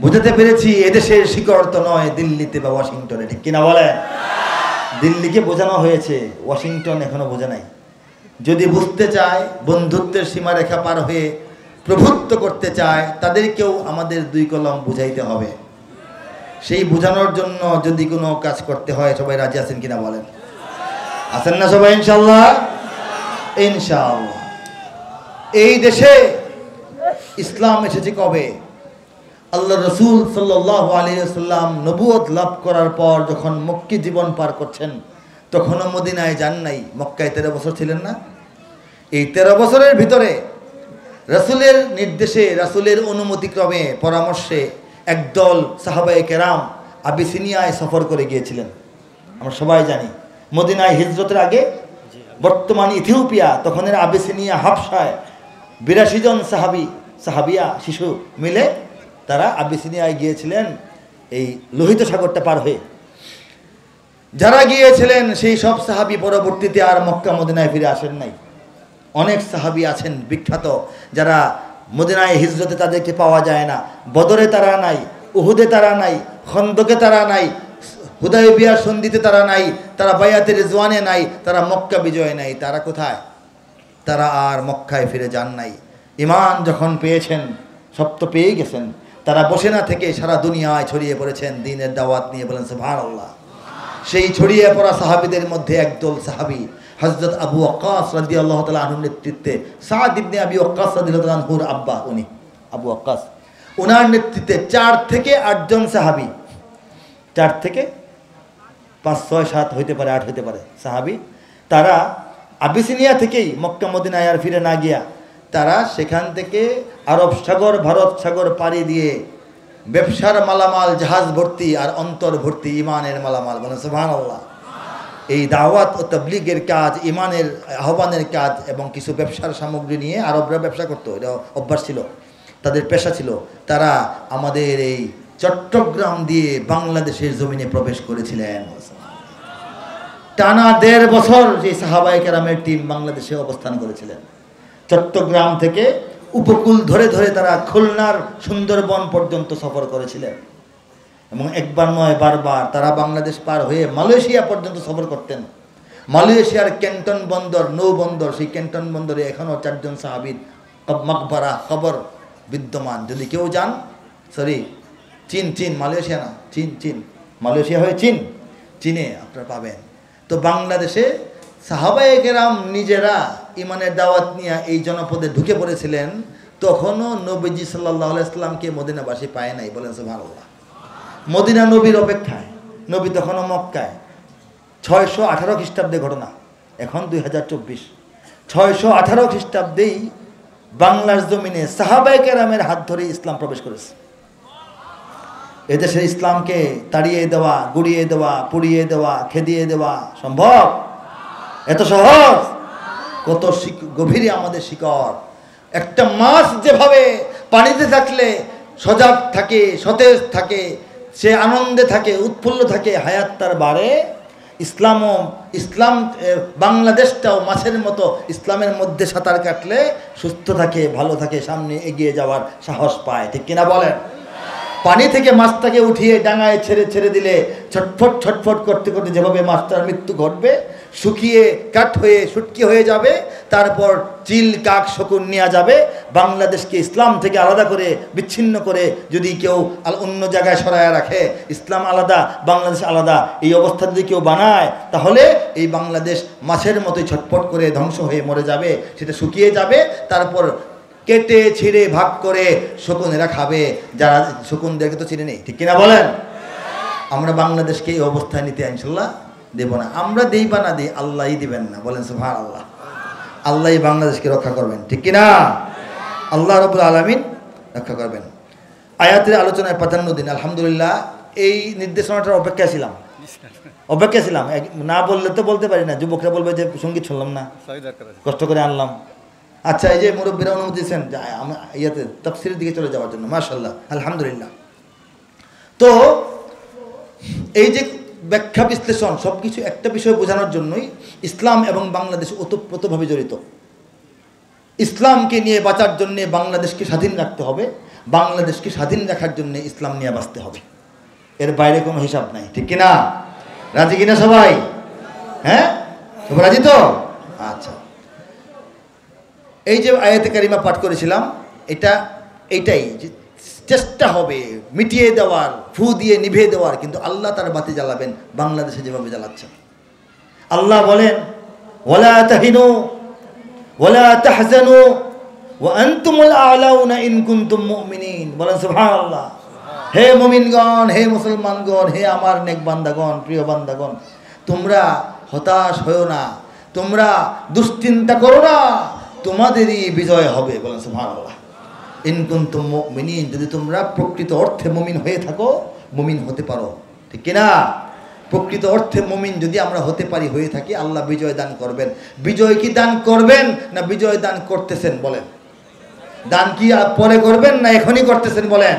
বুঝাতে পেরেছি এদেশের শিকড় তো নয় দিল্লিতে বা ওয়াশিংটনে। ঠিক কিনা বলেন? দিল্লিকে বোঝানো হয়েছে, ওয়াশিংটন এখনো বোঝা নাই। যদি বুঝতে চায়, বন্ধুত্বের সীমারেখা পার হয়ে প্রভুত্ব করতে চায়, তাদেরকেও আমাদের 2 কলম বুঝাইতে হবে। সেই বোঝানোর জন্য যদি কোনো কাজ করতে হয়, সবাই রাজি আছেন কিনা বলেন? আছেন না সবাই? ইনশাআল্লাহ, ইনশাআল্লাহ। এই দেশে ইসলাম এসেছে কবে? আল্লাহ রসুল সাল্লাল্লাহু আলাইহি ওয়াসাল্লাম নবুয়ত লাভ করার পর যখন মক্কি জীবন পার করছেন, তখনও মদিনায় যান নাই। মক্কায় 13 বছর ছিলেন না? এই 13 বছরের ভিতরে রাসূলের নির্দেশে, রাসূলের অনুমতিক্রমে, পরামর্শে একদল সাহাবায়ে কেরাম আবিসিনিয়ায় সফর করে গিয়েছিলেন। আমরা সবাই জানি মদিনায় হিজরতের আগে বর্তমান ইথিওপিয়া, তখনের আবিসিনিয়া হাবশায় 82 জন সাহাবিয়া শিশু মিলে তারা আবিসিনিয়ায় গিয়েছিলেন এই লোহিত সাগরটা পার হয়ে। যারা গিয়েছিলেন সেই সব সাহাবী পরবর্তীতে আর মক্কা মদিনায় ফিরে আসেন নাই। অনেক সাহাবী আছেন বিখ্যাত, যারা মদিনায় হিজরতে তাদেরকে পাওয়া যায় না। বদরে তারা নাই, উহুদে তারা নাই, খন্দকে তারা নাই, হুদায়বিয়ার সন্ধিতে তারা নাই, তারা বায়াতে রিজওয়ানে নাই, তারা মক্কা বিজয়ে নাই। তারা কোথায়? তারা আর মক্কায় ফিরে যান নাই। ঈমান যখন পেয়েছেন, সব তো পেয়ে গেছেন, তারা বসে না থেকে সারা দুনিয়ায় ছড়িয়ে পড়েছেন দ্বীনের দাওয়াত নিয়ে, বলেন সুবহানাল্লাহ। সেই ছড়িয়ে পড়া সাহাবীদের মধ্যে একদল সাহাবী হযরত আবু ওয়াক্কাস রাদিয়াল্লাহু তাআলা আনহুর নেতৃত্বে, সাদ ইবনে আবি ওয়াক্কাস রাদিয়াল্লাহু তাআলা আনহুর আব্বা উনি আবু ওয়াক্কাস, ওনার নেতৃত্বে 4 থেকে 8 জন সাহাবী, 4 থেকে 5, 6, 7 হইতে পারে, 8 হইতে পারে সাহাবী, তারা আবিসিনিয়া থেকেই মক্কা মদিনায় আর ফিরে না গিয়া তারা সেখান থেকে আরব সাগর ভারত সাগর পাড়ি দিয়ে ব্যবসার মালামাল জাহাজ ভর্তি আর অন্তর ভর্তি ইমানের মালামাল, বলেন সুবহানাল্লাহ। এই দাওয়াত ও তাবলীগের কাজ, ইমানের আহ্বানের কাজ এবং কিছু ব্যবসার সামগ্রী নিয়ে আরবরা ব্যবসা করতো, এটা অভ্যাস ছিল, তাদের পেশা ছিল। তারা আমাদের এই চট্টগ্রাম দিয়ে বাংলাদেশের জমিনে প্রবেশ করেছিলেন। টানা 1.5 বছর সেই সাহাবায়ে কেরামের টিম বাংলাদেশে অবস্থান করেছিলেন। চট্টগ্রাম থেকে উপকূল ধরে ধরে তারা খুলনার সুন্দরবন পর্যন্ত সফর করেছিলেন এবং একবার নয় বারবার তারা বাংলাদেশ পার হয়ে মালয়েশিয়া পর্যন্ত সফর করতেন। মালয়েশিয়ার ক্যান্টন বন্দর, নৌ বন্দর, সেই ক্যান্টন বন্দরে এখনও 4 জন সাহাবীর মাকবারা কবর বিদ্যমান। যদি কেউ যান, সরি চীন মালয়েশিয়া না, চীন মালয়েশিয়া হয়ে চীনে আপনারা পাবেন। তো বাংলাদেশে সাহাবায়ে কেরাম নিজেরা ইমানের দাওয়াত নিয়ে এই জনপদে ঢুকে পড়েছিলেন, তখনও নবীজি সাল্লাল্লাহু আলাইহি সাল্লামকে মদিনাবাসী পায় নাই, বলেন সুবহানাল্লাহ। মদিনা নবীর অপেক্ষায়, নবী তখনও মক্কায়। 618 খ্রিস্টাব্দে ঘটনা, এখন 2024। 618 খ্রিস্টাব্দেই বাংলার জমিনে সাহাবায়ে কেরামের হাত ধরে ইসলাম প্রবেশ করেছে। এদেশের ইসলামকে তাড়িয়ে দেওয়া, গুড়িয়ে দেওয়া, পুড়িয়ে দেওয়া, খেদিয়ে দেওয়া সম্ভব? এত সহজ? কত গভীরে আমাদের শিকড়। একটা মাছ যেভাবে পানিতে থাকলে সজাগ থাকে, সতেজ থাকে, সে আনন্দে থাকে, উৎফুল্ল থাকে, হায়াত তার বাড়ে, ইসলাম বাংলাদেশটাও মাছের মতো ইসলামের মধ্যে সাঁতার কাটলে সুস্থ থাকে, ভালো থাকে, সামনে এগিয়ে যাওয়ার সাহস পায়, ঠিক কিনা বলেন? পানি থেকে মাছটাকে উঠিয়ে ডাঙায় ছেড়ে দিলে ছটফট করতে করতে যেভাবে মাছটার মৃত্যু ঘটবে, শুকিয়ে কাঠ হয়ে শুটকি হয়ে যাবে, তারপর চিল কাক শকুন নেওয়া যাবে, বাংলাদেশকে ইসলাম থেকে আলাদা করে বিচ্ছিন্ন করে যদি কেউ অন্য জায়গায় সরায় রাখে, ইসলাম আলাদা বাংলাদেশ আলাদা, এই অবস্থা যদি কেউ বানায়, তাহলে এই বাংলাদেশ মাছের মতোই ছটফট করে ধ্বংস হয়ে মরে যাবে, সেটা শুকিয়ে যাবে, তারপর কেটে ছিঁড়ে ভাগ করে শকুনেরা খাবে, যারা শকুনদেরকে তো চিনে নেই, ঠিক কিনা বলেন? আমরা বাংলাদেশকে এই অবস্থায় নিতে ইনশাল্লাহ দেব না। আমরা দেই বা না দিই, আল্লাহই দিবেন না, বলেন সুবহানাল্লাহ। আল্লাহই বাংলাদেশকে রক্ষা করবেন, ঠিক কিনা? আল্লাহ রাব্বুল আলামিন রক্ষা করবেন। আয়াতের আলোচনায় প্রাধান্য দিন। আলহামদুলিল্লাহ, এই নির্দেশনাটার অপেক্ষা ছিলাম, না বললে তো বলতে পারি না, যুবকরা বলবে যে সঙ্গীত শুনলাম না, কষ্ট করে আনলাম। আচ্ছা, এই যে মুরব্বীরা অনুমতি দিয়েছেন ইয়াতে তাফসীরের দিকে চলে যাওয়ার জন্য, মাশাআল্লাহ, আলহামদুলিল্লাহ। তো এই যে ব্যাখ্যা বিশ্লেষণ সবকিছু একটা বিষয় বোঝানোর জন্যই ইসলাম এবং বাংলাদেশ ওতপ্রোতভাবে জড়িত। ইসলামকে নিয়ে বাঁচার জন্যে বাংলাদেশকে স্বাধীন রাখতে হবে, বাংলাদেশকে স্বাধীন রাখার জন্য ইসলাম নিয়ে বাঁচতে হবে, এর বাইরে কোনো হিসাব নাই, ঠিক কিনা? রাজি কিনা সবাই? হ্যাঁ, সবাই রাজি তো? আচ্ছা, এই যে আয়াতে কারিমা পাঠ করেছিলাম, এইটাই যে চেষ্টা হবে মিটিয়ে দেওয়ার, ফু দিয়ে নিভিয়ে দেওয়ার, কিন্তু আল্লাহ তার বাতি জ্বালাবেন বাংলাদেশে যেভাবে জ্বালাচ্ছেন। আল্লাহ বলেন, ওয়ালা তাহিনু ওয়ালা তাহজানু ওয়া আনতুমুল আ'লাউনা ইন কুনতুম মুমিনিন, বলেন সুবহানাল্লাহ। হে মুমিনগণ, হে মুসলমানগণ, হে আমার নেক বান্দাগণ, প্রিয় বান্দাগণ, তোমরা হতাশ হও না, তোমরা দুশ্চিন্তা করো না, তোমাদেরই বিজয় হবে, বলেন সুবহানাল্লাহ। ইন কুনতুম মুমিনিন, যদি তোমরা প্রকৃত অর্থে মুমিন হয়ে থাকো, মুমিন হতে পারো, ঠিক কিনা? প্রকৃত অর্থে মুমিন যদি আমরা হতে পারি, হয়ে থাকি, আল্লাহ বিজয় দান করবেন। বিজয় কি দান করবেন না বিজয় দান করতেছেন? বলেন, দান কি পরে করবেন না এখনই করতেছেন? বলেন।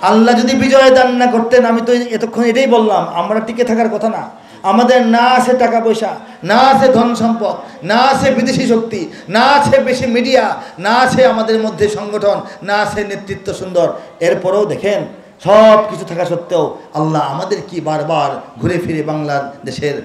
আল্লাহ যদি বিজয় দান না করতেন, আমি তো এতক্ষণ এটাই বললাম, আমরা টিকে থাকার কথা না। আমাদের না আছে টাকা পয়সা, না আছে ধন সম্পদ, না আছে বিদেশি শক্তি, না আছে বেশি মিডিয়া, না আছে আমাদের মধ্যে সংগঠন, না আছে নেতৃত্ব সুন্দর, এরপরেও দেখেন সব কিছু থাকা সত্ত্বেও আল্লাহ আমাদের কি বারবার ঘুরে ফিরে বাংলাদেশের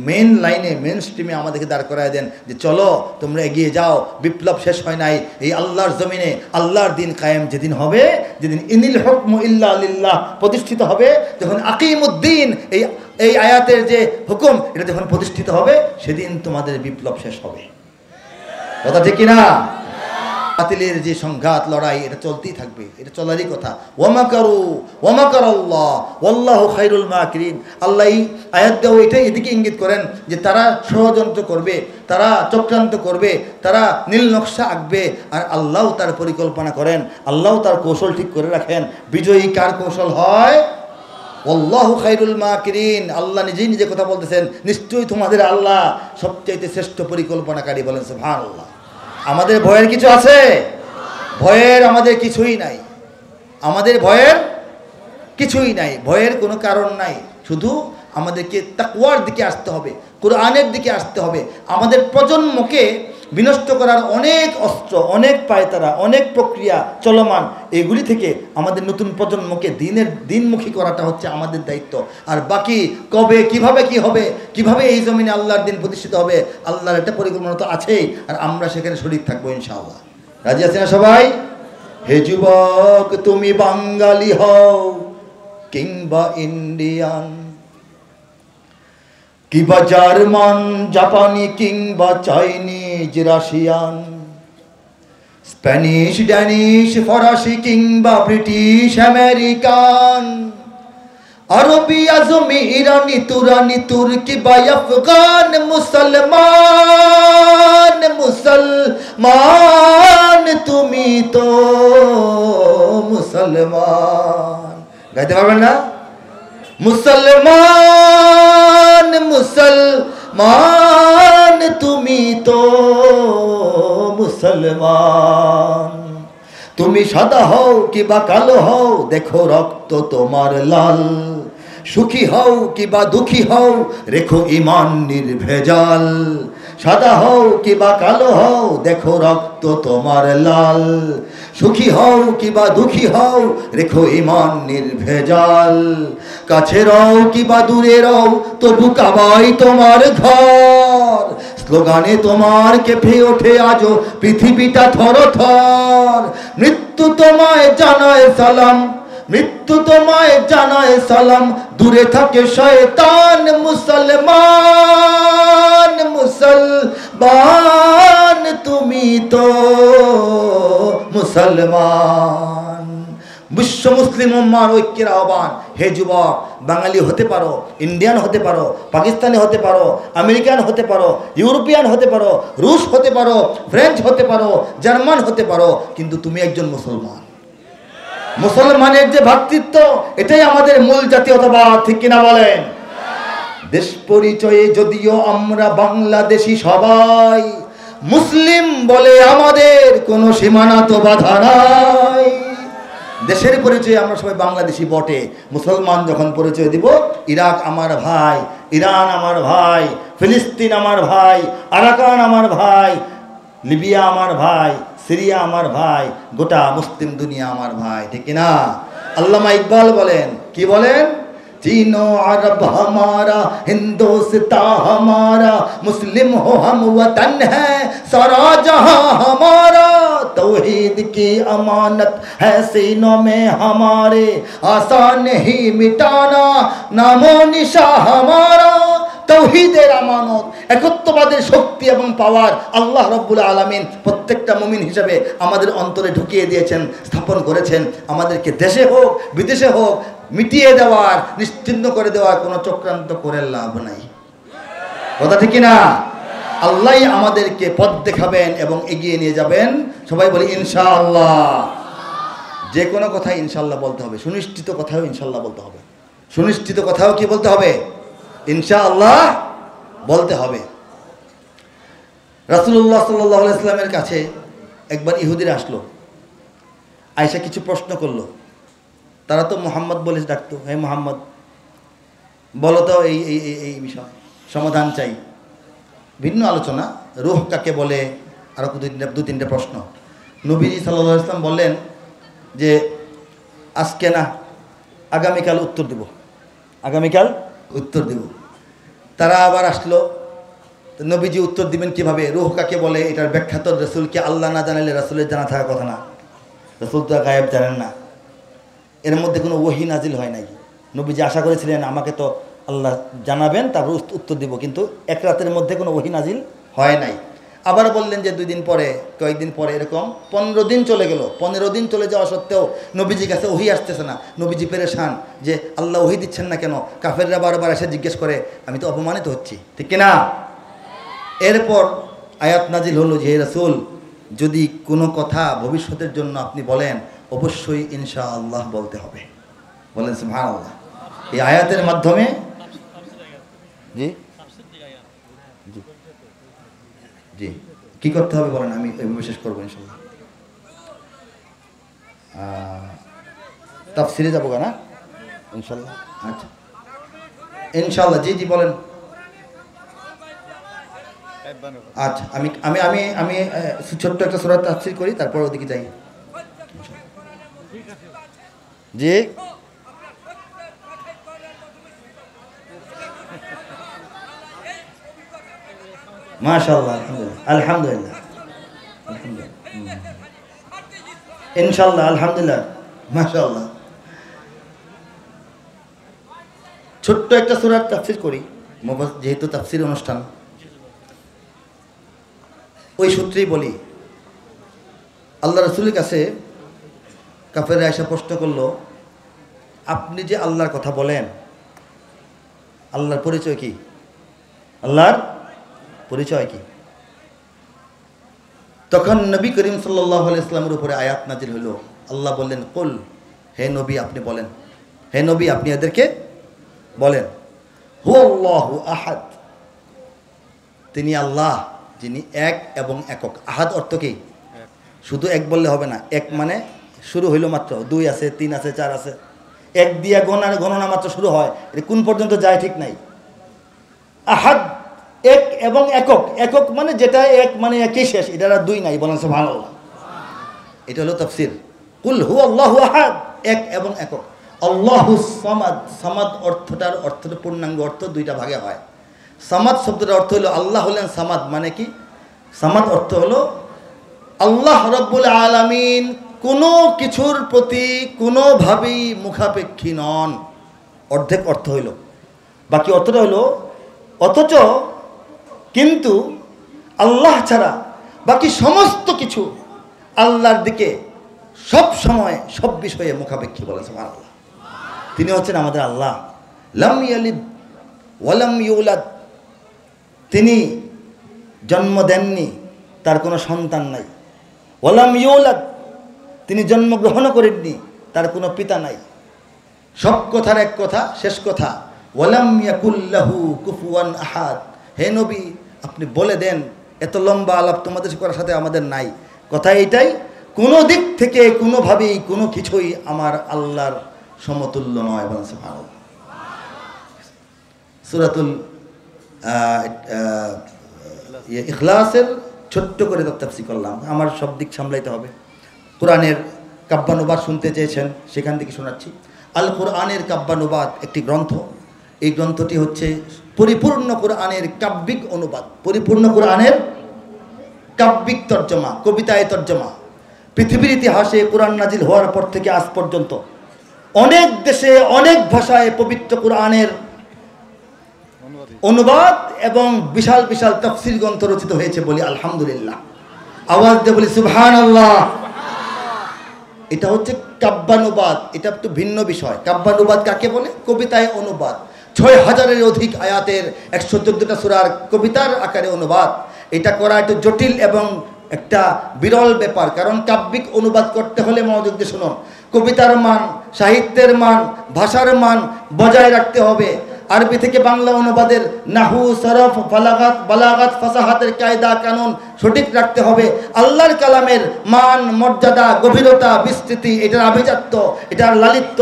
মেন লাইনে, মেন স্ট্রিমে আমাদেরকে দাঁড় করায় দেন যে চলো তোমরা এগিয়ে যাও, বিপ্লব শেষ হয় নাই। এই আল্লাহর জমিনে আল্লাহর দিন কায়েম যেদিন হবে, যেদিন ইনিল হুকমু ইল্লা লিল্লাহ প্রতিষ্ঠিত হবে, যখন আকিমুদ্দিন এই আয়াতের যে হুকুম এটা যখন প্রতিষ্ঠিত হবে, সেদিন তোমাদের বিপ্লব শেষ হবে। কথা ঠিক কিনা? বাতিলের যে সংঘাত লড়াই এটা চলতেই থাকবে, এটা চলারই কথা। ওয়ামাকারু ওয়ামাকারাল্লাহ ওয়াল্লাহু খায়রুল মাকিরিন। আল্লাহ এই আয়াত দেও এটাই এদিকে ইঙ্গিত করেন যে তারা ষড়যন্ত্র করবে, তারা চক্রান্ত করবে, তারা নীল নকশা আঁকবে, আর আল্লাহ তার পরিকল্পনা করেন, আল্লাহ তার কৌশল ঠিক করে রাখেন। বিজয়ী কার কৌশল হয়? আল্লাহু খায়রুল মাকিরিন। আল্লাহ নিজেই নিজে কথা বলতেছেন, নিশ্চয়ই তোমাদের আল্লাহ সবচাইতে শ্রেষ্ঠ পরিকল্পনাকারী। বলেন সুবহানাল্লাহ। আমাদের ভয়ের কিছু আছে? ভয়ের আমাদের কিছুই নাই, আমাদের ভয়ের কিছুই নাই, ভয়ের কোনো কারণ নাই। শুধু আমাদেরকে তাকওয়ার দিকে আসতে হবে, কোরআনের দিকে আসতে হবে। আমাদের প্রজন্মকে বিনষ্ট করার অনেক অস্ত্র, অনেক পায়তারা, অনেক প্রক্রিয়া চলমান। এগুলি থেকে আমাদের নতুন প্রজন্মকে দিনমুখী করাটা হচ্ছে আমাদের দায়িত্ব। আর বাকি কবে, কিভাবে কি হবে, কিভাবে এই জমিনে আল্লাহর দিন প্রতিষ্ঠিত হবে, আল্লাহর একটা পরিকল্পনা তো আছেই, আর আমরা সেখানে শরীক থাকবো ইনশাআল্লাহ। রাজি আছেন না সবাই? হে যুবক, তুমি বাঙালি হও কিংবা ইন্ডিয়ান, কিংবা জার্মান, জাপানি, কিংবা চাইনিজ, রাশিয়ান, স্প্যানিশ, ড্যানিশ, ফরাসি, কিংবা ব্রিটিশ, আমেরিকান, আরবি, আজমি, ইরানি, তুরানি, তুর্কি বা আফগান, মুসলমান, মুসলমান তুমি তো মুসলমান। গাইতে পারবেন না? মুসলমান, মুসলমান তুমি তো মুসলমান। তুমি সাদা হও কিবা কালো হও, দেখো রক্ত তোমার লাল। সুখী হও কিবা দুঃখী হও, রেখো ঈমান নির্ভেজাল। সাদা হও কিবা কালো হও, দেখো রক্ত তোমার লাল। সুখী হও কিবা দুঃখী হও, রেখো ঈমান নির্ভেজাল। কাছে রও কিবা দূরে রও, তবু কাবাই তোমার ঘর। স্লোগানে তোমার কেঁপে ওঠে আজও পৃথিবীটা থরথর। মৃত্যু তোমায় জানায় সালাম, মৃত্যু তোমায় জানায় সালাম। দূরে থাকে শয়তান, মুসলমান, মুসলমান তুমি তো মুসলমান। বিশ্ব মুসলিম উম্মার ঐক্যের আহ্বান। হে যুবক, বাঙালি হতে পারো, ইন্ডিয়ান হতে পারো, পাকিস্তানি হতে পারো, আমেরিকান হতে পারো, ইউরোপিয়ান হতে পারো, রুশ হতে পারো, ফ্রেঞ্চ হতে পারো, জার্মান হতে পারো, কিন্তু তুমি একজন মুসলমান। মুসলমানের যে ভ্রাতৃত্ব, এটাই আমাদের মূল জাতীয়তাবাদ। ঠিক কিনা বলেন? দেশ পরিচয়ে যদিও আমরা বাংলাদেশি সবাই, মুসলিম বলে আমাদের কোনো সীমানা তো বাধা নাই। দেশের পরিচয়ে আমরা সবাই বাংলাদেশি বটে, মুসলমান যখন পরিচয় দিব, ইরাক আমার ভাই, ইরান আমার ভাই, ফিলিস্তিন আমার ভাই, আরাকান আমার ভাই, লিবিয়া আমার ভাই, সিরিয়া আমার ভাই, গোটা মুসলিম দুনিয়া আমার ভাই। ঠিক কিনা? আল্লামা ইকবাল বলেন, কি বলেন? चीनो अरब हमारा, हिंदुस्तान हमारा, मुस्लिम हो हम वतन है सारा जहां हमारा। तौहीद की अमानत है सीनों में हमारे, आसान नहीं मिटाना नामो निशा हमारा। তৌহিদের আমানত, একত্ববাদের শক্তি এবং পাওয়ার আল্লাহ রাব্বুল আলামিন প্রত্যেকটা মুমিন হিসেবে আমাদের অন্তরে ঢুকিয়ে দিয়েছেন, স্থাপন করেছেন। আমাদেরকে দেশে হোক বিদেশে হোক মিটিয়ে দেওয়ার, নিশ্চিহ্ন করে দেওয়ার কোনো চক্রান্ত করে লাভ নাই। কথা ঠিক কিনা? আল্লাহই আমাদেরকে পথ দেখাবেন এবং এগিয়ে নিয়ে যাবেন। সবাই বলি ইনশাআল্লাহ। যে কোনো কথাই ইনশাআল্লাহ বলতে হবে, সুনিশ্চিত কথাও ইনশাআল্লাহ বলতে হবে। সুনিশ্চিত কথাও কি বলতে হবে? ইনশাআল্লাহ বলতে হবে। রাসূলুল্লাহ সাল্লাল্লাহু আলাইহি ওয়াসাল্লামের কাছে একবার ইহুদিরা আসলো, আয়েশা কিছু প্রশ্ন করলো। তারা তো মুহাম্মদ বলে ডাকতো, হে মুহাম্মদ বলো তো এই এই এই বিষয় সমাধান চাই। ভিন্ন আলোচনা, রূহ কাকে বলে, আরও দু তিনটে প্রশ্ন। নবীজি সাল্লাল্লাহু আলাইহি ওয়াসাল্লাম বললেন যে আজকে না, আগামীকাল উত্তর দেব, আগামীকাল উত্তর দেব। তারা আবার আসলো, তো নবীজি উত্তর দিবেন কিভাবে? রূহ কাকে বলে এটার ব্যাখ্যা তো রসুলকে আল্লাহ না জানালে রসুলের জানা থাকার কথা না, রসুল তো গায়েব জানেন না। এর মধ্যে কোনো ওহী নাজিল হয় নাই। নবীজি আশা করেছিলেন আমাকে তো আল্লাহ জানাবেন, তারপর উত্তর দিব, কিন্তু এক রাতের মধ্যে কোনো ওহী নাজিল হয় নাই। আবার বললেন যে 2 দিন পরে, কয়েকদিন পরে, এরকম 15 দিন চলে গেল। 15 দিন চলে যাওয়া সত্ত্বেও নবীজির কাছে ওহী আসতেছে না। নবীজি পেরেশান যে আল্লাহ ওহী দিচ্ছেন না কেন? কাফেররা বারবার এসে জিজ্ঞেস করে, আমি তো অপমানিত হচ্ছি, ঠিক কিনা? এরপর আয়াত নাজিল হলো যে, হে রাসূল, যদি কোনো কথা ভবিষ্যতের জন্য আপনি বলেন, অবশ্যই ইনশাআল্লাহ বলতে হবে। বলেন সুবহানাল্লাহ। এই আয়াতের মাধ্যমে জি জি জি কি করতে হবে বলেন, আমি বিশেষ করবো ইনশাআল্লাহ। তাফসিরে যাবো না ইনশাআল্লাহ? আচ্ছা ইনশাআল্লাহ, জি জি বলেন। আচ্ছা আমি আমি আমি আমি ছোট্ট একটা সূরা তাফসীর করি, তারপর ওদিকে যাই। জি মাশাআল্লাহ, আলহামদুলিল্লাহ আলহামদুলিল্লাহ আলহামদুলিল্লাহ ইনশাআল্লাহ আলহামদুলিল্লাহ মাশাআল্লাহ। ছোট্ট একটা সূরার তাফসীর করি, যেহেতু তাফসীর অনুষ্ঠান, ওই সূত্রেই বলি। আল্লাহ রাসূলের কাছে কাফেররা এসে প্রশ্ন করলো, আপনি যে আল্লাহর কথা বলেন, আল্লাহর পরিচয় কি? আল্লাহর পরিচয় কি? তখন নবী করিম সাল্লাল্লাহু আলাইহি ওয়াসাল্লামের উপরে আয়াত নাজিল হলো। আল্লাহ বললেন, কুল, হে নবী আপনি বলেন, হে নবী আপনি এদেরকে বলেন, হুয়াল্লাহু আহাদ, তিনি আল্লাহ যিনি এক এবং একক। আহাদ অর্থ কি? শুধু এক বললে হবে না, এক মানে শুরু হইল মাত্র, 2 আছে, 3 আছে, 4 আছে, এক দিয়া গণনা মাত্র শুরু হয়, এটা কোন পর্যন্ত যায় ঠিক নাই। আহাদ এক এবং একক, একক মানে যেটা এক মানে একই শেষ, এটার আর 2 নাই। বলেন সুবহানাল্লাহ। এটা হলো তাফসীর। কুল হুয়াল্লাহু আহাদ, এক এবং একক। আল্লাহুস সামাদ, সামাদ অর্থটার পূর্ণাঙ্গ অর্থ 2টা ভাগে হয়। সামাদ শব্দটার অর্থ হলো আল্লাহ হলেন সামাদ, মানে কি? সামাদ অর্থ হলো আল্লাহ রাব্বুল আলামিন কোনো কিছুর প্রতি কোনোভাবেই মুখাপেক্ষী নন, অর্ধেক অর্থ হইল। বাকি অর্থটা হলো অথচ কিন্তু আল্লাহ ছাড়া বাকি সমস্ত কিছু আল্লাহর দিকে সব সময় সব বিষয়ে মুখাপেক্ষী। বলে সুবহানাল্লাহ। তিনি হচ্ছেন আমাদের আল্লাহ। লাম ইয়ালিদ ওয়ালাম ইউলাদ, তিনি জন্ম দেননি, তার কোনো সন্তান নাই। ওয়ালাম ইউলাদ, তিনি জন্মগ্রহণও করেননি, তার কোনো পিতা নাই। সব কথার এক কথা, শেষ কথা, ওয়ালাম ইয়াকুল্লাহু কুফুয়ান আহাদ। হে নবী আপনি বলে দেন, এত লম্বা আলাপ তোমাদের করার সাথে আমাদের নাই, কথা এইটাই, কোনো দিক থেকে কোনোভাবেই কোনো কিছুই আমার আল্লাহর সমতুল্য নয়। সুবহানাল্লাহ। সূরাতুল ইখলাসের ছোট্ট করে তাফসীর করলাম, আমার সব দিক সামলাইতে হবে। কোরআনের কাব্যানুবাদ শুনতে চেয়েছেন, সেখান থেকে শোনাচ্ছি। আল কোরআনের কাব্যানুবাদ একটি গ্রন্থ। এই গ্রন্থটি হচ্ছে পরিপূর্ণ কোরআনের কাব্যিক অনুবাদ, পরিপূর্ণ কোরআনের কাব্যিক তর্জমা, কবিতায় তর্জমা। পৃথিবীর ইতিহাসে কোরআন নাজিল হওয়ার পর থেকে আজ পর্যন্ত অনেক দেশে অনেক ভাষায় পবিত্র কোরআনের অনুবাদ এবং বিশাল বিশাল তাফসীর গ্রন্থ রচিত হয়েছে। বলি আলহামদুলিল্লাহ, আওয়াজ দিয়ে বলি সুবহানাল্লাহ। এটা হচ্ছে কাব্যানুবাদ, এটা একটু ভিন্ন বিষয়। কাব্যানুবাদ কাকে বলে? কবিতায় অনুবাদ। 6000-এর অধিক আয়াতের 114টা সূরার কবিতার আকারে অনুবাদ। এটা করা একটু জটিল এবং একটা বিরল ব্যাপার, কারণ কাব্যিক অনুবাদ করতে হলে মনোযোগ দিয়ে শুনুন, কবিতার মান, সাহিত্যের মান, ভাষার মান বজায় রাখতে হবে। আরবি থেকে বাংলা অনুবাদের নাহু, সরফ, বালাগাত, ফাসাহাতের কায়দা কানুন সঠিক রাখতে হবে। আল্লাহর কালামের মান, মর্যাদা, গভীরতা, বিস্তৃতি, এটার আভিজাত্য, এটার লালিত্য,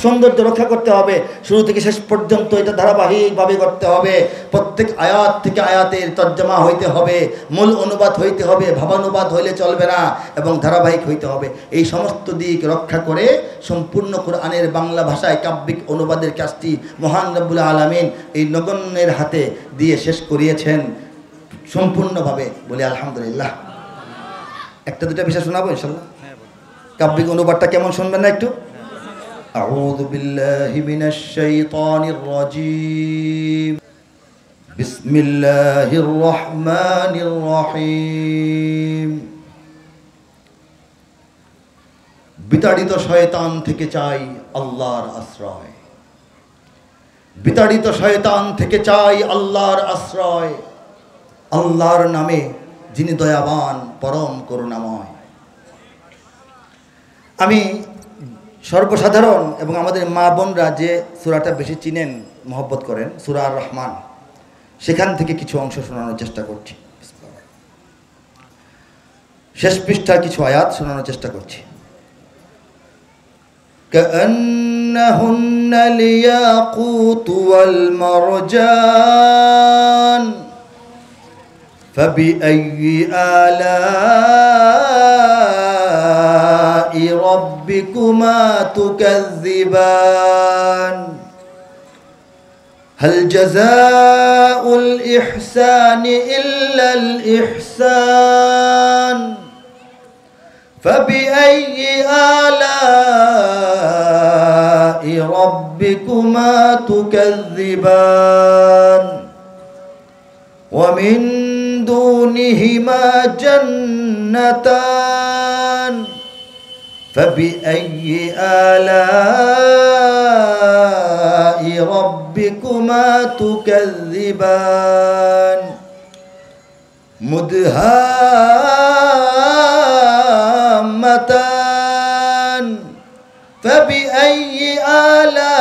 সৌন্দর্য রক্ষা করতে হবে। শুরু থেকে শেষ পর্যন্ত এটা ধারাবাহিকভাবে করতে হবে। প্রত্যেক আয়াত থেকে আয়াতের তর্জমা হইতে হবে, মূল অনুবাদ হইতে হবে, ভাবানুবাদ হইলে চলবে না, এবং ধারাবাহিক হইতে হবে। এই সমস্ত দিক রক্ষা করে সম্পূর্ণ কোরআনের বাংলা ভাষায় কাব্যিক অনুবাদের কাজটি মহান রব্বুল আলামিন এই নগণ্যের হাতে দিয়ে শেষ করিয়েছেন সম্পূর্ণভাবে। বলি আলহামদুলিল্লাহ। একটা দুটা বিষয় শোনাবো ইনশাল্লাহ। কাব্যিক অনুবাদটা কেমন শুনবেন না একটু? আউযু বিল্লাহি মিনাশ শাইতানির রাজীম। বিসমিল্লাহির রহমানির রহিম। বিতাড়িত শয়তান থেকে চাই আল্লাহর আশ্রয়। বিতাড়িত শয়তান থেকে চাই আল্লাহর আশ্রয়। আল্লাহর নামে যিনি দয়াবান, পরম করুণাময়। আমি সর্বসাধারণ এবং আমাদের মা বোনরা যে সূরাটা বেশি চিনেন, মহব্বত করেন, সূরা আর রহমান, সেখান থেকে কিছু অংশ শোনানোর চেষ্টা করছি। শেষ পৃষ্ঠার কিছু আয়াত শোনানোর চেষ্টা করছি। كأنهن الياقوت والمرجان فبأي آلاء ربكما تكذبان هل جزاء الإحسان إلا الإحسان فبأي آلاء ربكما تكذبان ومن دونهما جنتان فبأي آلاء ربكما تكذبان مدهامتان فبأي آلاء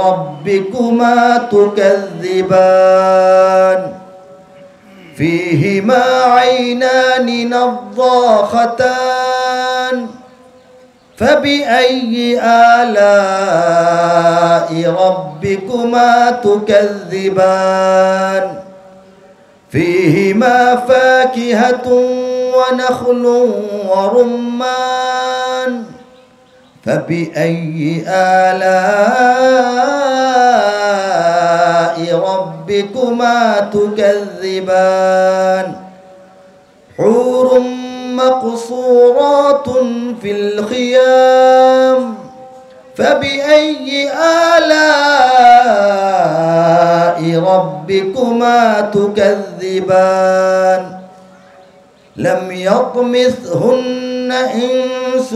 ربكما تكذبان فيهما عينان نضاختان فبأي آلاء ربكما تكذبان فيهما فاكهة ونخل ورمان فبأي آلاء ربكما تكذبان حور مقصورات في الخيام فبأي آلاء ربكما تكذبان لم يطمثهن إنس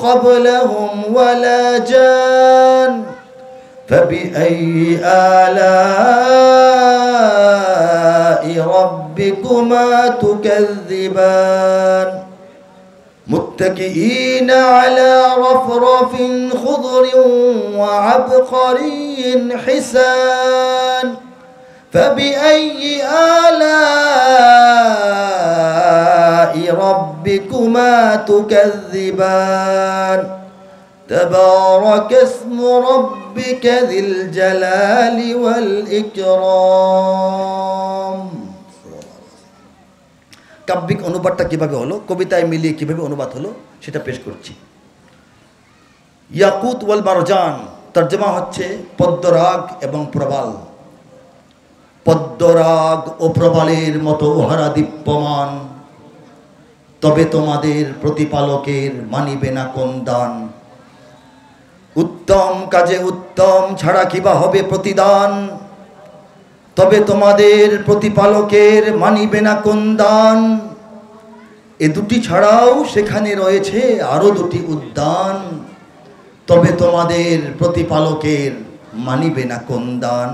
قبلهم ولا جان فبأي آلاء ربكما تكذبان متكئين على رفرف خضر وعبقري حسان فبأي آلاء ربكما تكذبان تبارك اسم ربك ذي الجلال والإكرام কাব্যিক অনুবাদটা কিভাবে হলো, কবিতায় মিলিয়ে কিভাবে অনুবাদ হলো সেটা পেশ করছি। ইয়াকুত ওয়াল মারজান তর্জমা হচ্ছে পদ্মরাগ এবং প্রবাল। পদ্মরাগ ও প্রবালের মতো উহারা দীপ্যমান, তবে তোমাদের প্রতিপালকের মানিবে না কোন দান। উত্তম কাজে উত্তম ছাড়া কিবা হবে প্রতিদান, তবে তোমাদের প্রতিপালকের মানিবে না কোন দান। এ দুটি ছাড়াও সেখানে রয়েছে আরো দুটি উদ্যান, তবে তোমাদের প্রতিপালকের মানিবে না কোন দান।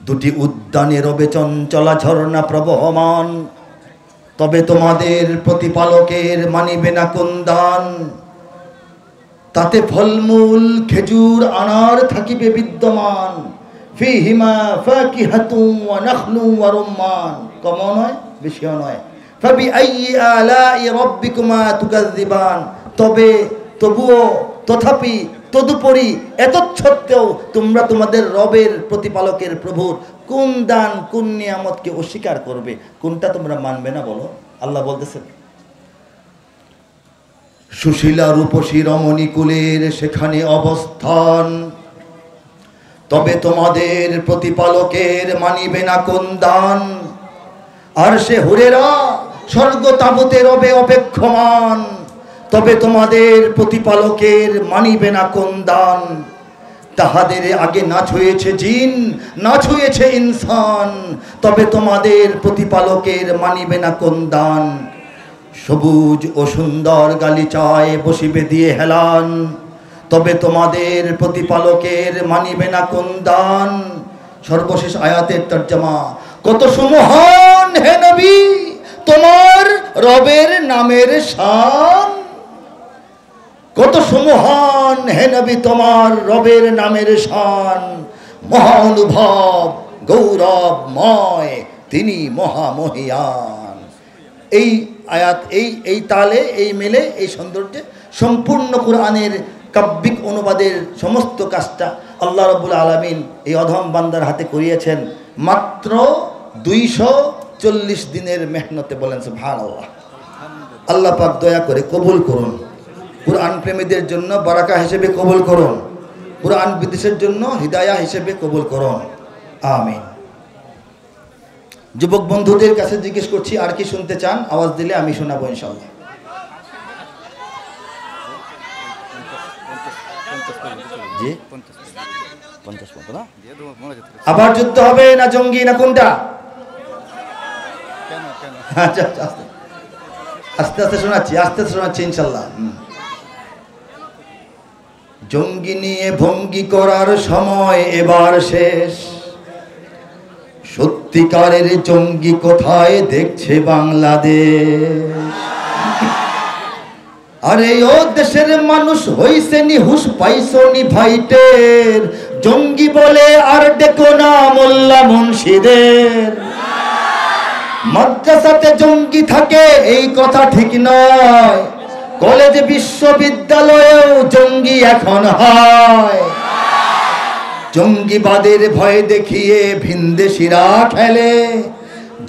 দুটি উদ্যানে রবে চঞ্চলা ঝর্ণা প্রবহমান, তবে তোমাদের প্রতিপালকের মানিবে না কোন দান। তাতে ফলমূল খেজুর আনার থাকিবে বিদ্যমান, ফিহিমা ফাকিহাতুন ওয়া নাখলুন ওয়া রুম্মান, কমও নয় বেশিও নয়। ফাবিআইয়ি আলাই রাব্বিকুমা তুকাযযিবান, তবুও তথাপি তদুপরি এতচ্ছত্ত্বেও তোমরা তোমাদের রবের প্রতিপালকের প্রভুর কোন দান কোন নিয়ামতকে অস্বীকার করবে, কোনটা তোমরা মানবে না বলো? আল্লাহ বলতেছেন, সুশীলা রূপসী রমণী কুলের সেখানে অবস্থান, তবে তোমাদের প্রতিপালকের মানিবে না কোন দান। আর সে হুরেরা স্বর্গ তাবুতে রবে অপেক্ষমান, তবে তোমাদের প্রতিপালকের মানিবে না কোন দান। তাহাদের আগে নাচ হয়েছে জিন, নাচ হয়েছে ইনসান, তবে তোমাদের প্রতিপালকের মানিবে না কোন দান। সবুজ ও সুন্দর গালিচায় বসিবে দিয়ে হেলান, তবে তোমাদের প্রতিপালকের মানিবে না কোন দান। সর্বশেষ আয়াতের তর্জমা, কত সুমহান হে নবী তোমার রবের নামের শান, কত সুমহান হে নবী তোমার রবের নামের শান। মহানুভব গৌরবময় তিনি মহামহিয়ান। এই আয়াত এই তালে এই মেলে এই সৌন্দর্যে সম্পূর্ণ কোরআনের কাব্যিক অনুবাদের সমস্ত কাজটা আল্লাহ রাব্বুল আলামিন এই অধম বান্দার হাতে করিয়েছেন মাত্র 240 দিনের মেহনতে। বলেন সুবহানাল্লাহ। আল্লাহ পাক দয়া করে কবুল করুন, কুরআন প্রেমীদের জন্য বারাকা হিসেবে কবুল করুন, কুরআন বিদ্বেষের জন্য হিদায়া হিসেবে কবুল করুন, আমিন। যুবক বন্ধুদের কাছে জিজ্ঞেস করছি, আর কি শুনতে চান? আওয়াজ দিলে আমি শোনাবো ইনশাআল্লাহ। জি 50 মতো না? আবার যুদ্ধ হবে না জঙ্গি না কোনটা? আচ্ছা আস্তে আস্তে শোনাচ্ছি ইনশাআল্লাহ। জঙ্গি নিয়ে ভঙ্গি করার সময় এবার শেষ, সত্যিকারের জঙ্গি কোথায় দেখছে বাংলাদেশ। আরে ও দেশের মানুষ হইছে নি হুশ পাইছো নি ভাইটের, জঙ্গি বলে আর ডেকো না মোল্লা মুন্সিদের। মাদ্রাসাতে জঙ্গি থাকে এই কথা ঠিক নয়, কলেজ বিশ্ববিদ্যালয়েও জঙ্গি এখন হয়। জঙ্গিবাদের ভয় দেখিয়ে ভিনদেশিরা খেলে,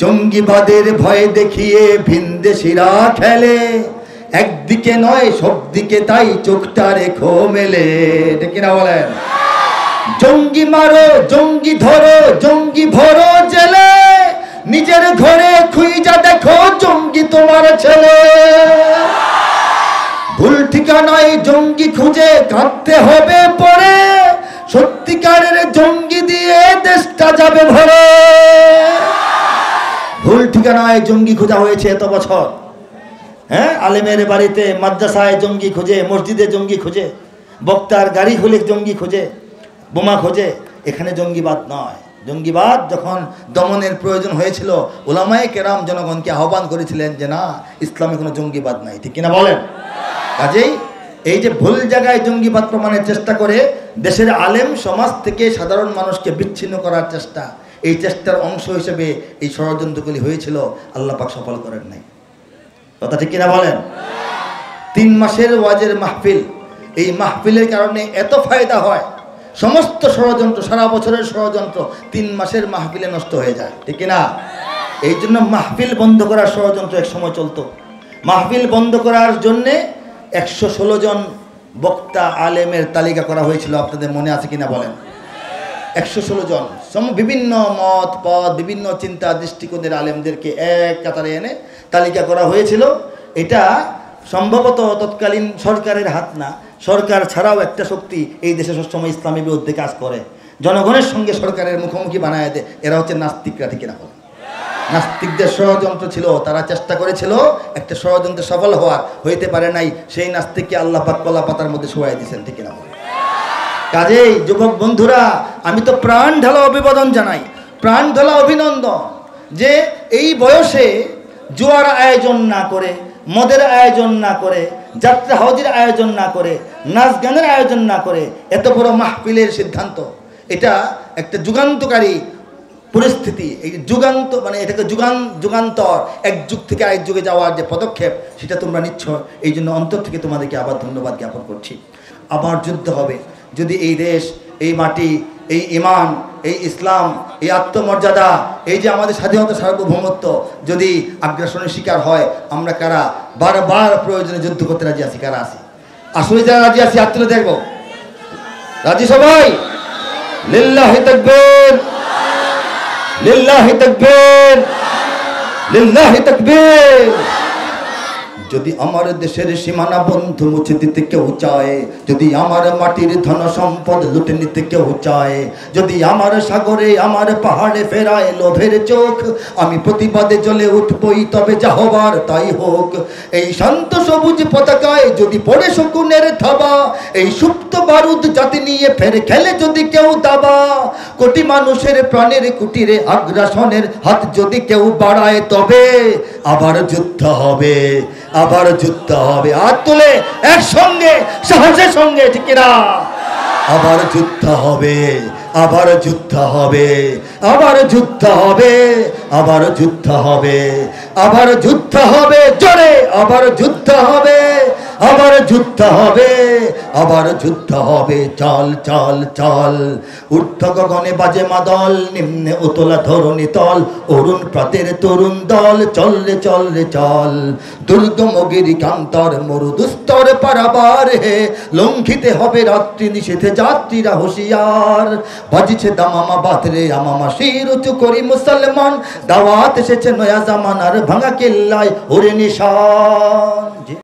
জঙ্গিবাদের ভয় দেখিয়ে ভিনদেশিরা খেলে। একদিকে নয় সব দিকে তাই চোখটা রেখো মেলে, ঠিক না বলেন? জঙ্গি মারো জঙ্গি ধরো জঙ্গি ভরো জেলে, নিজের ঘরে খুঁজা দেখো জঙ্গি তোমার ছেলে। ভুল ঠিকানায় জঙ্গি খুঁজে কাঁদতে হবে পরে, সত্যিকারের জঙ্গি দিয়ে দেশটা যাবে ভরে। ভুল ঠিকানায় জঙ্গি খোঁজা হয়েছে এত বছর, হ্যাঁ, আলেমের বাড়িতে মাদ্রাসায় জঙ্গি খোঁজে, মসজিদে জঙ্গি খোঁজে, বক্তার গাড়ি খুলে জঙ্গি খোঁজে, বোমা খোঁজে। এখানে জঙ্গিবাদ নয়। জঙ্গিবাদ যখন দমনের প্রয়োজন হয়েছিল, উলামায়ে কেরাম জনগণকে আহ্বান করেছিলেন যে না, ইসলামে কোনো জঙ্গিবাদ নাই, ঠিক কিনা বলেন? কাজেই এই যে ভুল জায়গায় জঙ্গিবাদ প্রমাণের চেষ্টা করে দেশের আলেম সমাজ থেকে সাধারণ মানুষকে বিচ্ছিন্ন করার চেষ্টা, এই চেষ্টার অংশ হিসেবে এই ষড়যন্ত্রগুলি হয়েছিল। আল্লাহ পাক সফল করেন নাই, কথা ঠিক কিনা বলেন? 3 মাসের ওয়াজের মাহফিল, এই মাহফিলের কারণে এত ফায়দা হয়, সমস্ত ষড়যন্ত্র, সারা বছরের ষড়যন্ত্র 3 মাসের মাহফিলে নষ্ট হয়ে যায়, ঠিক কিনা? এই জন্য মাহফিল বন্ধ করার ষড়যন্ত্র এক সময় চলতো। মাহফিল বন্ধ করার জন্যে 116 জন বক্তা আলেমের তালিকা করা হয়েছিল, আপনাদের মনে আছে কিনা বলেন? 116 জন, বিভিন্ন মত পথ বিভিন্ন চিন্তা দৃষ্টিকোণের আলেমদেরকে এক কাতারে এনে তালিকা করা হয়েছিল। এটা সম্ভবত তৎকালীন সরকারের হাত না, সরকার ছাড়াও একটা শক্তি এই দেশে সবসময় ইসলামের বিরুদ্ধে কাজ করে, জনগণের সঙ্গে সরকারের মুখোমুখি বানায় দেয়। এরা হচ্ছে নাস্তিকরা, ঠিক কিনা বলে? নাস্তিকদের ষড়যন্ত্র ছিল, তারা চেষ্টা করেছিল একটা ষড়যন্ত্র সফল হওয়ার, হইতে পারে নাই। সেই নাস্তিককে আল্লাহ পাক কলা পাতার মধ্যে শোয়াই দিয়েছেন, ঠিক কিনা বলে? কাজেই যুবক বন্ধুরা, আমি তো প্রাণ ঢালা অভিবাদন জানাই, প্রাণ ঢালা অভিনন্দন যে এই বয়সে জুয়ার আয়োজন না করে, মদের আয়োজন না করে, যাত্রা হাউজির আয়োজন না করে, নাচ গানের আয়োজন না করে এত বড় মাহফিলের সিদ্ধান্ত, এটা একটা যুগান্তকারী পরিস্থিতি। এই যুগান্ত মানে এটাকে যুগান্তর, এক যুগ থেকে আরেক যুগে যাওয়ার যে পদক্ষেপ সেটা তোমরা নিচ্ছ, এই জন্য অন্তর থেকে তোমাদেরকে আবার ধন্যবাদ জ্ঞাপন করছি। আবার যুদ্ধ হবে। যদি এই দেশ, এই মাটি, এই ইমান, এই ইসলাম, এই আত্মমর্যাদা, এই যে আমাদের স্বাধীনতা সার্বভৌমত্ব যদি আগ্রাসনের শিকার হয়, আমরা কারা বারবার প্রয়োজনে যুদ্ধ করতে রাজি আছি? কারা আছি? আসলে যারা রাজি আছি হাত তুলে দেখবো। রাজি সবাই? লিল্লাহি তাকবীর, লিল্লাহি তাকবীর, লিল্লাহি তাকবীর। যদি আমার দেশের সীমানা বন্ধু মুছে দিতে কেউ চায়, যদি আমার মাটির ধন সম্পদ লুটে নিতে কেউ চায়, যদি আমার সাগরে আমার পাহাড়ে ফেরায় লোভের চোখ, আমি প্রতিবাদে জ্বলে উঠবই, তবে যা হবার তাই হোক। এই শান্ত সবুজ পতাকায় যদি পড়ে শকুনের থাবা, এই সুপ্ত বারুদ জাতি নিয়ে ফের খেলে যদি কেউ দাবা, কোটি মানুষের প্রাণের কুটিরে আগ্রাসনের হাত যদি কেউ বাড়ায়, তবে আবার যুদ্ধ হবে, আবার যুদ্ধ হবে। আর তুলে একসঙ্গে সাহসের সঙ্গে, ঠিক না? আবার যুদ্ধ হবে, আবার যুদ্ধ হবে, আবার যুদ্ধ হবে, আবার যুদ্ধ হবে, আবার যুদ্ধ হবে জোরে, আবার যুদ্ধ হবে, আবার যুদ্ধ হবে, আবার যুদ্ধ হবে। চল চল চল, ঊর্ধ্ব গগনে বাজে মাদল, নিম্নে উতলা ধরণী তল, অরুণ প্রাতের তরুণ দল, চল রে চল রে চল। দুর্গম গিরিকান্তর মরু দুস্তর পারাবার হে, লঙ্ঘিতে হবে রাত্রি নিষেধে যাত্রীরা হুঁশিয়ার। বাজিছে দামামা বাতরে আমামা, শির উঁচু করি মুসলমান, দাওয়াত এসেছে নয়া জামানার ভাঙা কেল্লায় ওরে নিশান।